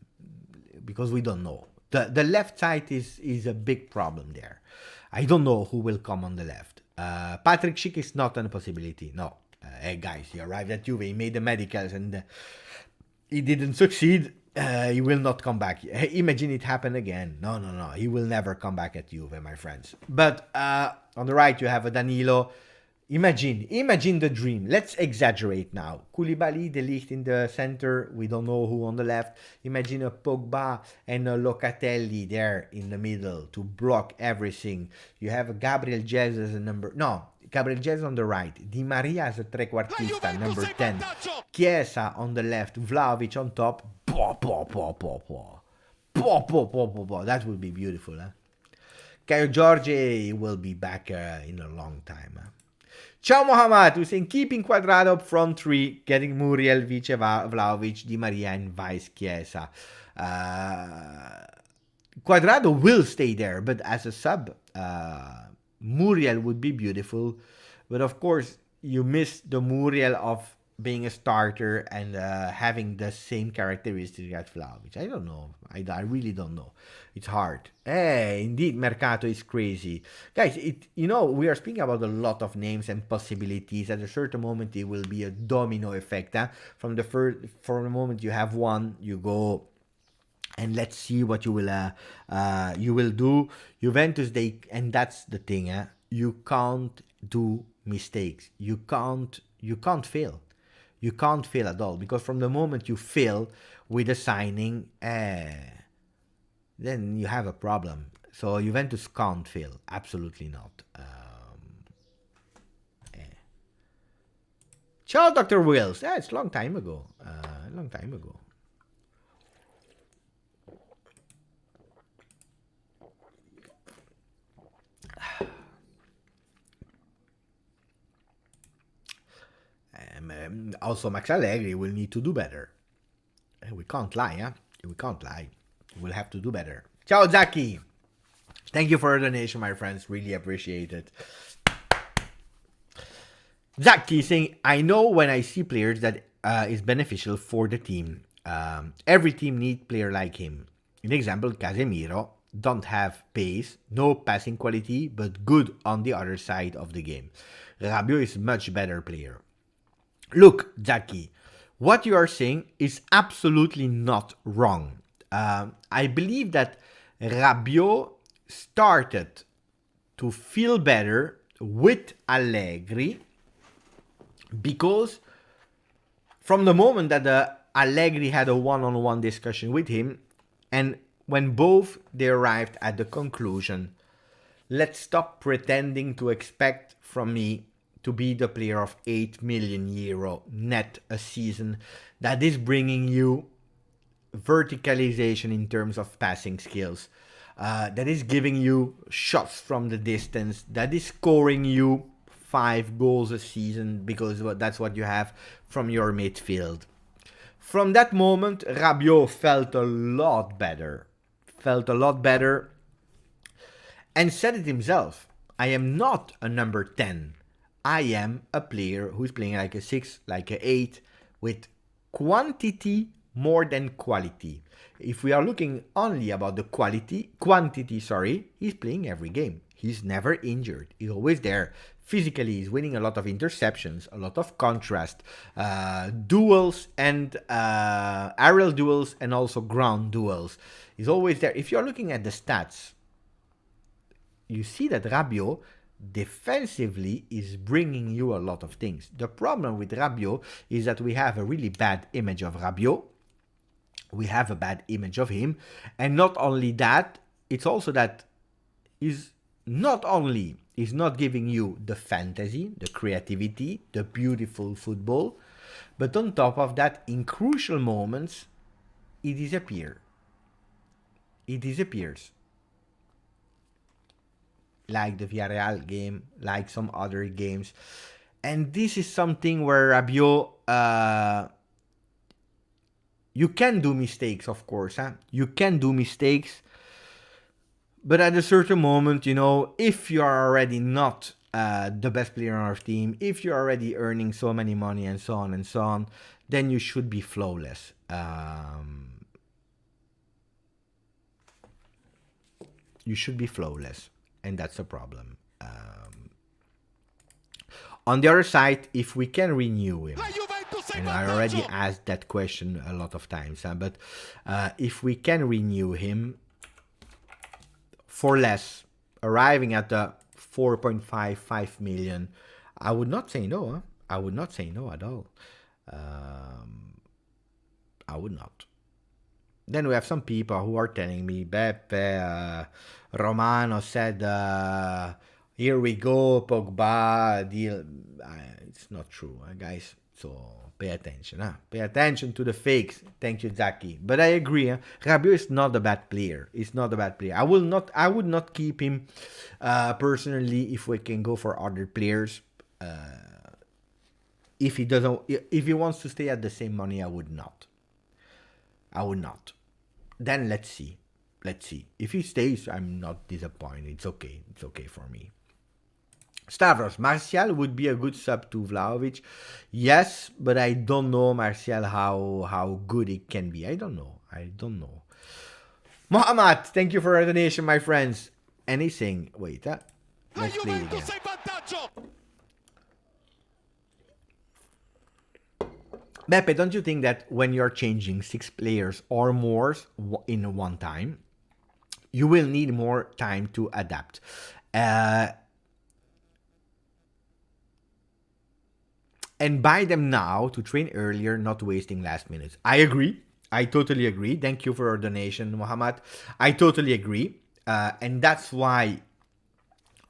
because we don't know. The left side is a big problem there. I don't know who will come on the left. Patrick Schick is not a possibility. No. Hey guys, he arrived at Juve, he made the medicals and he didn't succeed. He will not come back. Imagine it happen again. No. He will never come back at Juve, my friends. But on the right, you have a Danilo. Imagine the dream. Let's exaggerate now. Koulibaly, the Ligt in the center. We don't know who on the left. Imagine a Pogba and a Locatelli there in the middle to block everything. You have a Gabriel Jesus, Gabriel Jesus on the right. Di Maria as a trequartista, number 10. Chiesa on the left. Vlahovic on top. That would be beautiful. Caio Jorge will be back in a long time. Ciao Mohammad, who's saying keeping Cuadrado up front 3, getting Muriel, Vice Vlahovic, Di Maria and Vice Chiesa. Cuadrado will stay there, but as a sub, Muriel would be beautiful. But of course, you miss the Muriel of being a starter and having the same characteristics as Vlahovic. I don't know. I really don't know. It's hard. Hey, indeed, Mercato is crazy. Guys, we are speaking about a lot of names and possibilities. At a certain moment, it will be a domino effect. From the moment you have one, you go and let's see what you will do. Juventus, and that's the thing. You can't do mistakes. You can't fail. You can't fail at all, because from the moment you fail with a signing, then you have a problem. So Juventus can't fail. Absolutely not. Ciao, Dr. Wills. It's a long time ago. Also, Max Allegri will need to do better. We can't lie, We can't lie. We'll have to do better. Ciao, Zaki. Thank you for the donation, my friends. Really appreciate it. Zaki saying, I know when I see players that is beneficial for the team. Every team needs player like him. In example, Casemiro don't have pace, no passing quality, but good on the other side of the game. Rabiot is much better player. Look, Zaki, what you are saying is absolutely not wrong. I believe that Rabiot started to feel better with Allegri because from the moment that Allegri had a one-on-one discussion with him, and when both they arrived at the conclusion, let's stop pretending to expect from me to be the player of 8 million euro net a season that is bringing you verticalization in terms of passing skills, that is giving you shots from the distance, that is scoring you 5 goals a season because that's what you have from your midfield. From that moment, Rabiot felt a lot better, and said it himself. I am not a number 10. I am a player who's playing like a 6, like a 8, with quantity more than quality. If we are looking only about the quantity, he's playing every game. He's never injured. He's always there. Physically, he's winning a lot of interceptions, a lot of contrast, duels and aerial duels and also ground duels. He's always there. If you're looking at the stats, you see that Rabiot defensively is bringing you a lot of things. The problem with Rabiot is that we have a really bad image of Rabiot. We have a bad image of him. And not only that, it's also that he's not giving you the fantasy, the creativity, the beautiful football, but on top of that, in crucial moments, he disappears. Like the Villarreal game, like some other games. And this is something where Rabiot, you can do mistakes, of course. You can do mistakes. But at a certain moment, you know, if you are already not the best player on our team, if you're already earning so many money and so on, then you should be flawless. You should be flawless. And that's a problem. On the other side, if we can renew him, and I already asked that question a lot of times, but if we can renew him for less, arriving at the 4.55 million, I would not say no. I would not say no at all. I would not. Then we have some people who are telling me, Beppe, Romano said, here we go, Pogba, deal. It's not true, guys. So pay attention. Pay attention to the fakes. Thank you, Zaki. But I agree. Rabiot is not a bad player. He's not a bad player. I would not keep him personally if we can go for other players. If he wants to stay at the same money, I would not. Then let's see. If he stays, I'm not disappointed. It's okay. It's okay for me. Stavros, Martial would be a good sub to Vlahovic. Yes, but I don't know, Martial, how good it can be. I don't know. Mohammad, thank you for your donation, my friends. Anything? Wait, let's play it again. Beppe, don't you think that when you're changing 6 players or more in one time, you will need more time to adapt? And buy them now to train earlier, not wasting last minutes. I agree. I totally agree. Thank you for your donation, Mohammad. I totally agree. And that's why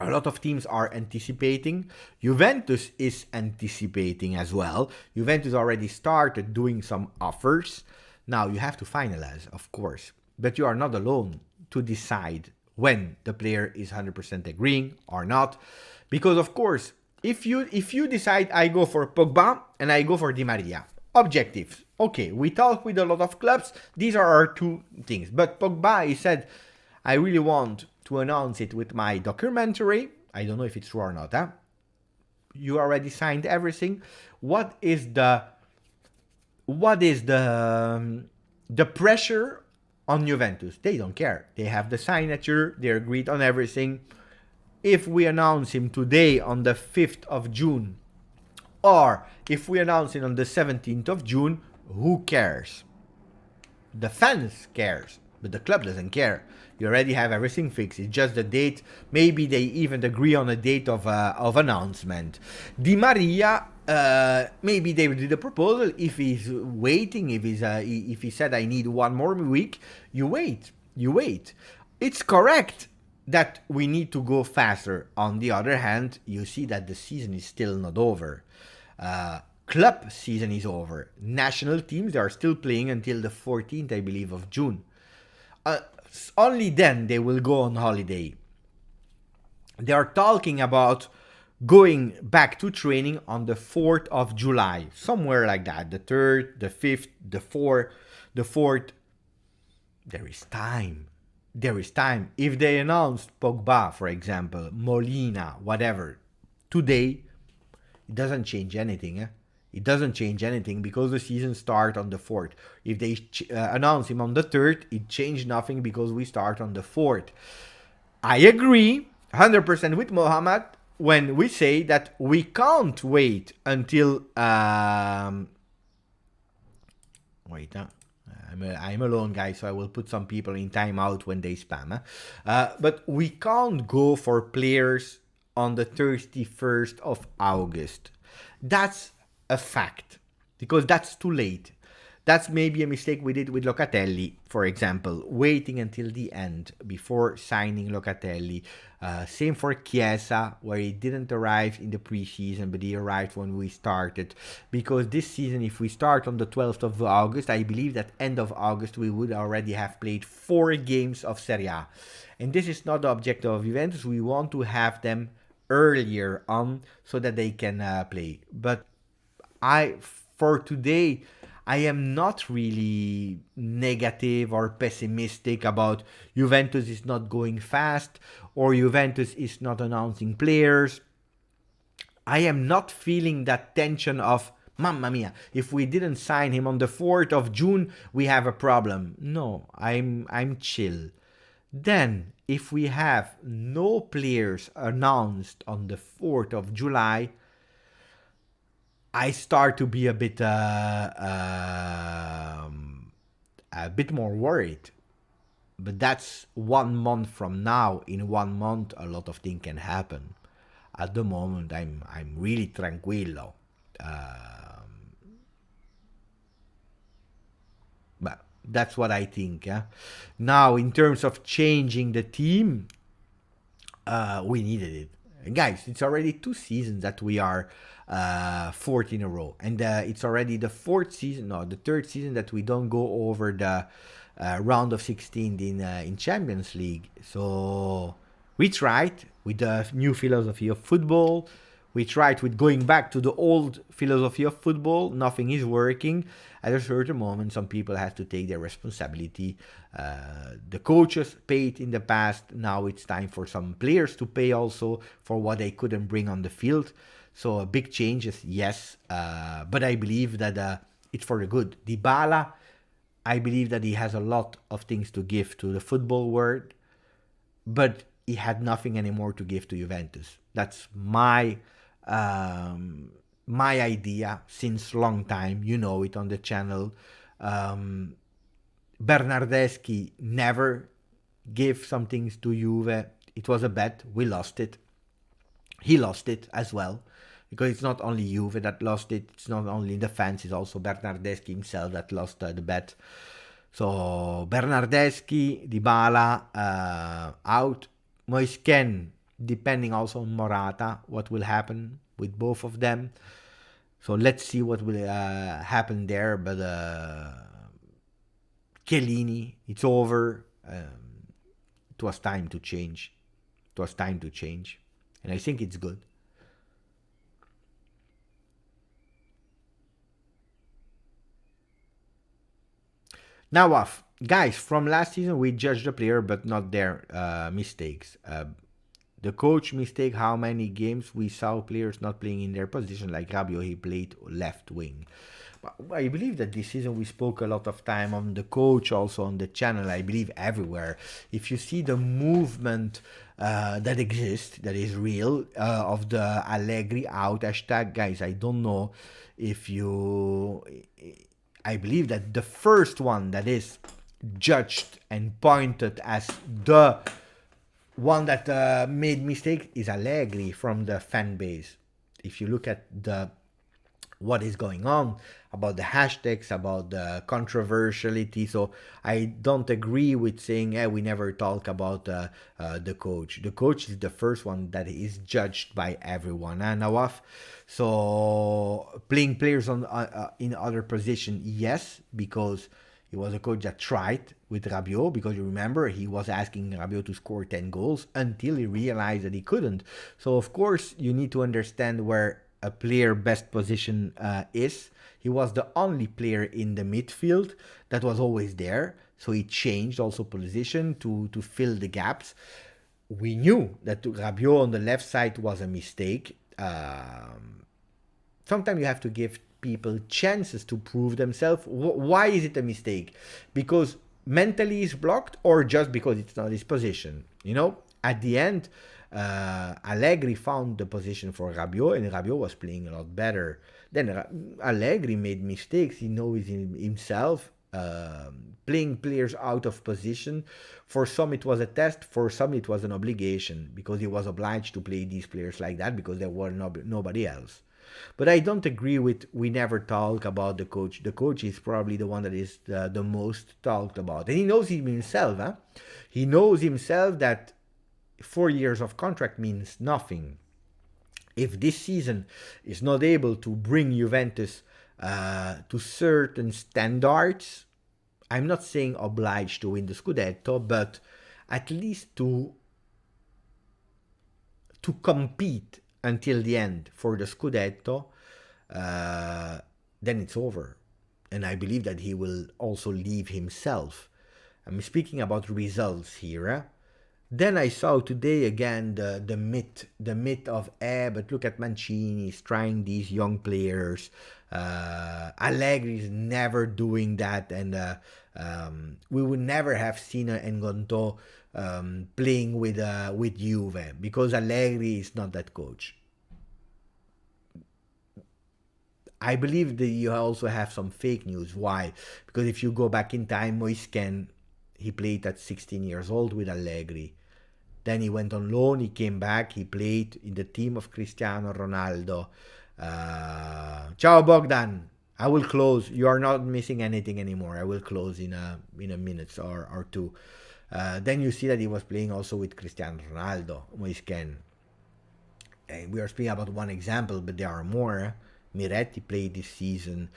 a lot of teams are anticipating. Juventus is anticipating as well. Juventus already started doing some offers. Now you have to finalize, of course. But you are not alone to decide when the player is 100% agreeing or not. Because, of course, if you decide I go for Pogba and I go for Di Maria, objectives. Okay, we talk with a lot of clubs. These are our two things. But Pogba, he said, I really want to announce it with my documentary. I don't know if it's true or not. You already signed everything. What is the the pressure on Juventus? They don't care. They have the signature. They agreed on everything. If we announce him today on the 5th of June, or if we announce it on the 17th of June, who cares? The fans cares, but the club doesn't care. You already have everything fixed. It's just the date. Maybe they even agree on a date of announcement. Di Maria, maybe they will do the proposal. If he's waiting, if he said I need one more week, you wait. It's correct that we need to go faster. On the other hand, you see that the season is still not over. Club season is over. National teams, they are still playing until the 14th, I believe, of June. Only then they will go on holiday. They are talking about going back to training on the 4th of July. Somewhere like that. The 3rd, the 5th, the 4th. There is time. If they announced Pogba, for example, Molina, whatever, today, it doesn't change anything. It doesn't change anything because the season starts on the 4th. If they announce him on the 3rd, it changed nothing because we start on the 4th. I agree 100% with Mohammed when we say that we can't wait until... I'm alone, guys, so I will put some people in timeout when they spam. But we can't go for players on the 31st of August. That's a fact, because that's too late. That's maybe a mistake we did with Locatelli, for example, waiting until the end before signing Locatelli. Same for Chiesa, where he didn't arrive in the preseason, but he arrived when we started. Because this season, if we start on the 12th of August, I believe that end of August we would already have played 4 games of Serie A. And this is not the objective of Juventus. We want to have them earlier on so that they can play. But for today, I am not really negative or pessimistic about Juventus is not going fast or Juventus is not announcing players. I am not feeling that tension of, mamma mia, if we didn't sign him on the 4th of June, we have a problem. No, I'm chill. Then, if we have no players announced on the 4th of July, I start to be a bit more worried. But that's 1 month from now. In 1 month, a lot of things can happen. At the moment, I'm really tranquillo. But that's what I think. Now, in terms of changing the team, we needed it. And guys, it's already 2 seasons that we are 4th in a row. And it's already the 3rd season that we don't go over the round of 16 in Champions League. So we tried with the new philosophy of football. We tried with going back to the old philosophy of football. Nothing is working. At a certain moment, some people have to take their responsibility. The coaches paid in the past. Now it's time for some players to pay also for what they couldn't bring on the field. So big changes, yes. But I believe that it's for the good. Dybala, I believe that he has a lot of things to give to the football world. But he had nothing anymore to give to Juventus. That's my idea since long time. You know it on the channel. Bernardeschi never gave some things to Juve. It was a bet. We lost it. He lost it as well. Because it's not only Juve that lost it. It's not only the fans. It's also Bernardeschi himself that lost the bet. So Bernardeschi, Dybala out. Moisken, depending also on Morata, what will happen with both of them. So let's see what will happen there. But Chiellini, it's over. It was time to change. And I think it's good. Now guys, from last season we judged the player but not their mistakes. The coach mistake how many games we saw players not playing in their position, like Rabiot, he played left wing. But I believe that this season we spoke a lot of time on the coach, also on the channel, I believe everywhere. If you see the movement that exists, that is real, of the Allegri out hashtag, guys, I don't know if you... I believe that the first one that is judged and pointed as the one that made mistakes is Allegri from the fan base. If you look at what is going on about the hashtags, about the controversiality, so I don't agree with saying, we never talk about the coach. The coach is the first one that is judged by everyone. And Nawaf, so playing players on in other position, yes, because he was a coach that tried with Rabiot, because you remember he was asking Rabiot to score 10 goals until he realized that he couldn't. So of course you need to understand where a player best position is. He was the only player in the midfield that was always there, so he changed also position to fill the gaps. We knew that Rabiot on the left side was a mistake. Sometimes you have to give people chances to prove themselves. Why is it a mistake? Because mentally he's blocked, or just because it's not his position? You know, at the end, Allegri found the position for Rabiot, and Rabiot was playing a lot better. Then Allegri made mistakes. He knows himself, playing players out of position. For some it was a test, for some it was an obligation, because he was obliged to play these players like that because there were nobody else. But I don't agree with we never talk about the coach. The coach is probably the one that is the most talked about. And he knows himself. Huh? He knows himself that 4 years of contract means nothing. If this season is not able to bring Juventus to certain standards, I'm not saying obliged to win the Scudetto, but at least to compete until the end for the Scudetto, then it's over. And I believe that he will also leave himself. I'm speaking about results here. Then I saw today again the myth of, but look at Mancini, he's trying these young players. Allegri is never doing that, and we would never have seen N'Gonto playing with Juve, because Allegri is not that coach. I believe that you also have some fake news. Why? Because if you go back in time, Moisken, he played at 16 years old with Allegri. Then he went on loan, he came back, he played in the team of Cristiano Ronaldo. Ciao Bogdan, I will close. You are not missing anything anymore. I will close in a minute or two. Then you see that he was playing also with Cristiano Ronaldo, Moisken. And we are speaking about one example, but there are more. Miretti played this season.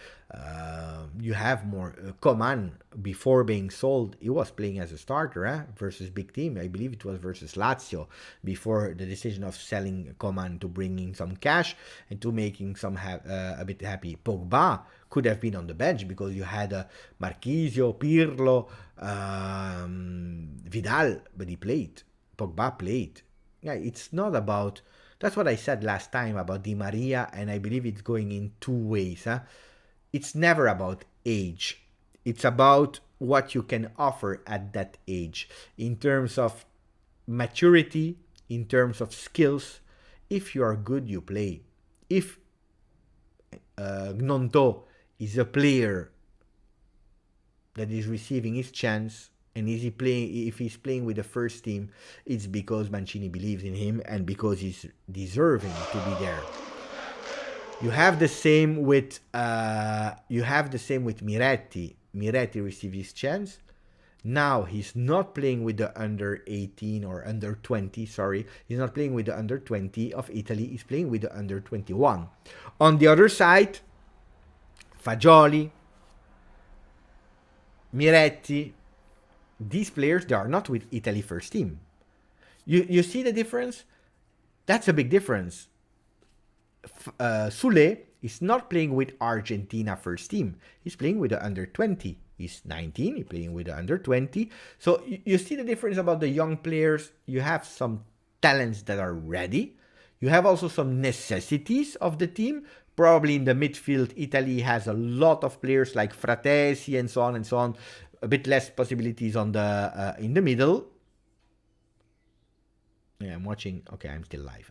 You have more. Coman, before being sold, he was playing as a starter versus big team. I believe it was versus Lazio, before the decision of selling Coman to bringing some cash and to making some a bit happy. Pogba could have been on the bench, because you had Marchisio, Pirlo, Vidal, but he played. Pogba played. Yeah, it's not about... That's what I said last time about Di Maria, and I believe it's going in two ways. It's never about age. It's about what you can offer at that age, in terms of maturity, in terms of skills. If you are good, you play. If Gnonto is a player that is receiving his chance, and if he's playing with the first team, it's because Mancini believes in him and because he's deserving to be there. You have the same with Miretti. Miretti received his chance. Now he's not playing with the under 18 or under 20. Sorry, he's not playing with the under 20 of Italy. He's playing with the under 21. On the other side, Fagioli, Miretti. These players, they are not with Italy first team. You see the difference? That's a big difference. Sule is not playing with Argentina first team. He's playing with the under 20. He's 19. He's playing with the under 20. So you see the difference about the young players. You have some talents that are ready. You have also some necessities of the team. Probably in the midfield, Italy has a lot of players like Fratesi and so on and so on. A bit less possibilities on the in the middle. Yeah, I'm watching. Okay, I'm still live.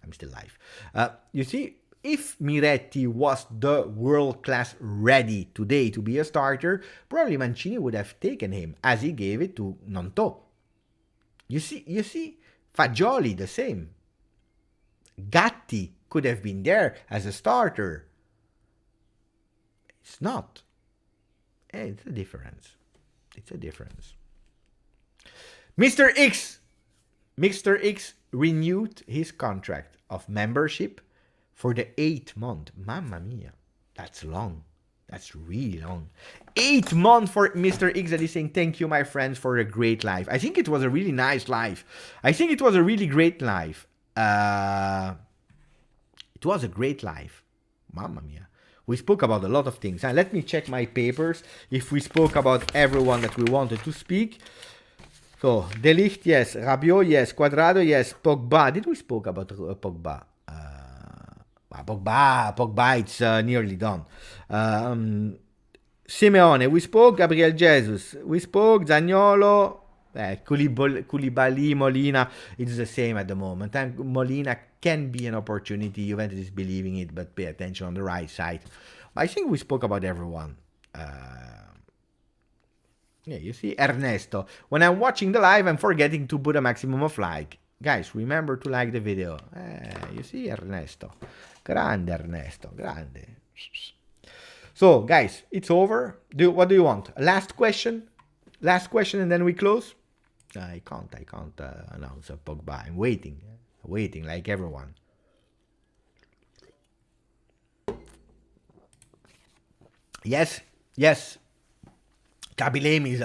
You see, if Miretti was the world-class ready today to be a starter, probably Mancini would have taken him as he gave it to Nonto. You see, Fagioli the same. Gatti could have been there as a starter. It's not. It's a difference. Mr. X renewed his contract of membership for the 8th month. Mamma mia, that's long. That's really long. 8 months for Mr. X that is saying thank you, my friends, for a great live. I think it was a really nice live. I think it was a really great live. It was a great live. Mamma mia. We spoke about a lot of things. Now, let me check my papers if we spoke about everyone that we wanted to speak. So, Ligt, yes. Rabiot, yes. Cuadrado, yes. Pogba. Did we spoke about Pogba? Pogba, it's nearly done. Simeone, we spoke. Gabriel Jesus, we spoke. Zaniolo, Koulibaly, Molina, it's the same at the moment. And Molina can be an opportunity. Juventus is believing it, but pay attention on the right side. I think we spoke about everyone. Yeah, you see, Ernesto. When I'm watching the live, I'm forgetting to put a maximum of like. Guys, remember to like the video. You see, Ernesto. Grande, Ernesto. Grande. So, guys, it's over. What do you want? Last question? Last question and then we close? I can't announce a Pogba. I'm waiting like everyone. Yes. Kabilem is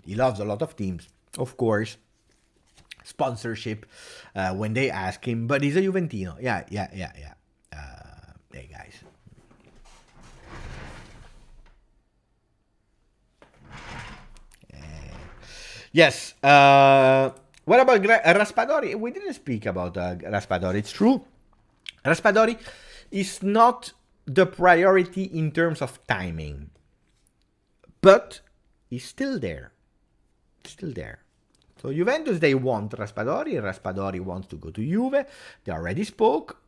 he loves a lot of teams, of course. Sponsorship when they ask him, but he's a Juventino. Yeah. Hey guys. Yes. What about Raspadori? We didn't speak about Raspadori. It's true. Raspadori is not the priority in terms of timing, but he's still there. So Juventus, they want Raspadori. Raspadori wants to go to Juve. They already spoke.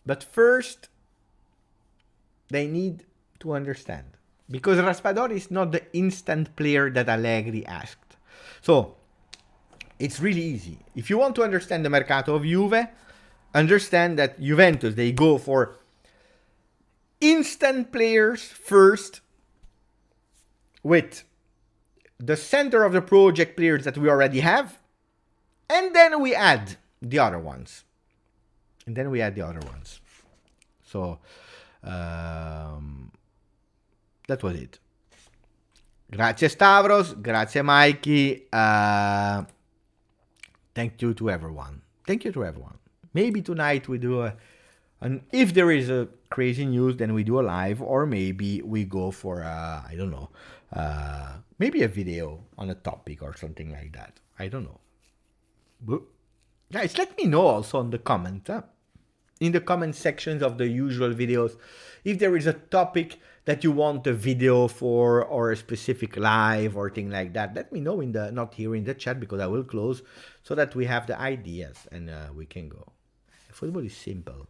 But first, they need to understand. Because Raspadori is not the instant player that Allegri asked. So, it's really easy. If you want to understand the Mercato of Juve, understand that Juventus, they go for instant players first with the center of the project players that we already have, and then we add the other ones. So, that was it. Grazie Stavros, grazie Mikey. Thank you to everyone. Maybe tonight we do and if there is a crazy news, then we do a live, or maybe we go for I don't know, maybe a video on a topic or something like that. I don't know. But guys, let me know also in the comment, in the comment sections of the usual videos, if there is a topic that you want a video for or a specific live or thing like that. Let me know in the, not here in the chat because I will close, so that we have the ideas and we can go. Football is simple.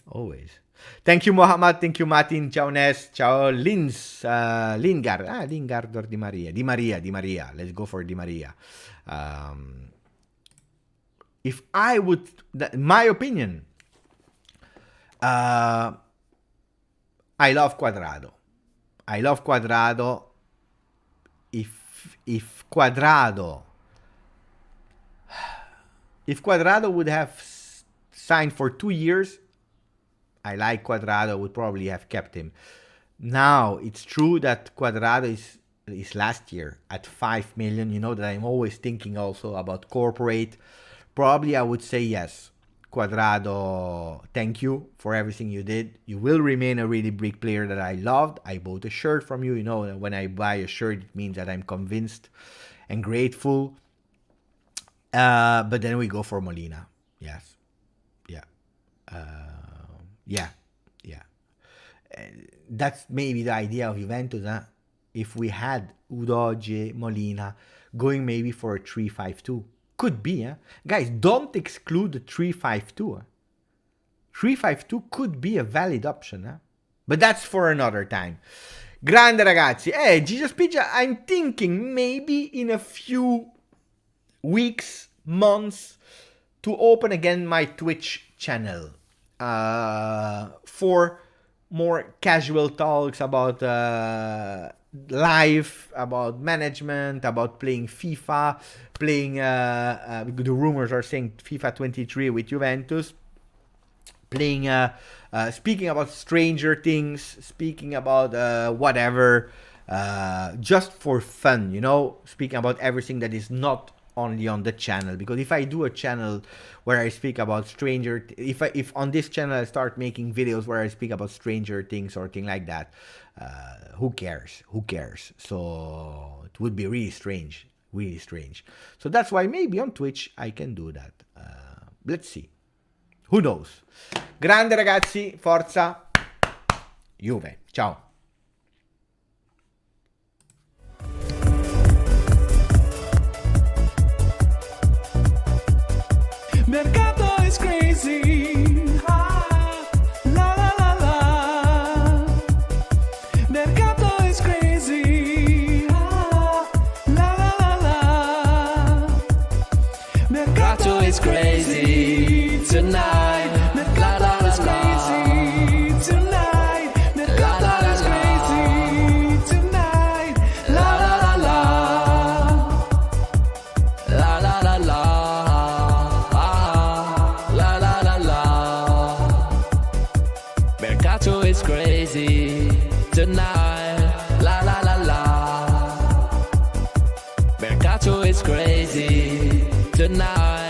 Always. Thank you, Mohammed. Thank you, Martin. Ciao, Ness. Ciao, Lingard. Lingard or Di Maria. Di Maria. Let's go for Di Maria. If I would, my opinion, I love Cuadrado. If Cuadrado would have signed for 2 years, I like Cuadrado, would probably have kept him. Now, it's true that Cuadrado is last year at 5 million. You know that I'm always thinking also about corporate. Probably I would say yes. Cuadrado, thank you for everything you did. You will remain a really big player that I loved. I bought a shirt from you. You know, when I buy a shirt, it means that I'm convinced and grateful. But then we go for Molina. Yes. Yeah. Yeah. That's maybe the idea of Juventus, huh? If we had Udogie, Molina, going maybe for a 3-5-2. Could be, huh? Guys, don't exclude the 3-5-2. Huh? 3-5-2 could be a valid option, huh? But that's for another time. Grande ragazzi. GJustjuve, I'm thinking maybe in a few weeks, months, to open again my Twitch channel for more casual talks about life, about management, about playing FIFA, playing, the rumors are saying FIFA 23 with Juventus, playing, speaking about Stranger Things, speaking about whatever, just for fun, you know, speaking about everything that is not only on the channel. Because if I do a channel where I speak about if on this channel I start making videos where I speak about Stranger Things or thing like that, who cares? So it would be really strange. So that's why maybe on Twitch I can do that. Let's see. Who knows? Grande ragazzi, forza Juve. Ciao. Mercato is crazy. Ah, la la la la. Mercato is crazy. Ah, la la la la. Mercato is crazy tonight. Mercato is crazy tonight. Mercato is crazy tonight. La la la la. La la la la. Mercato is crazy tonight. La la la la. Mercato is crazy tonight.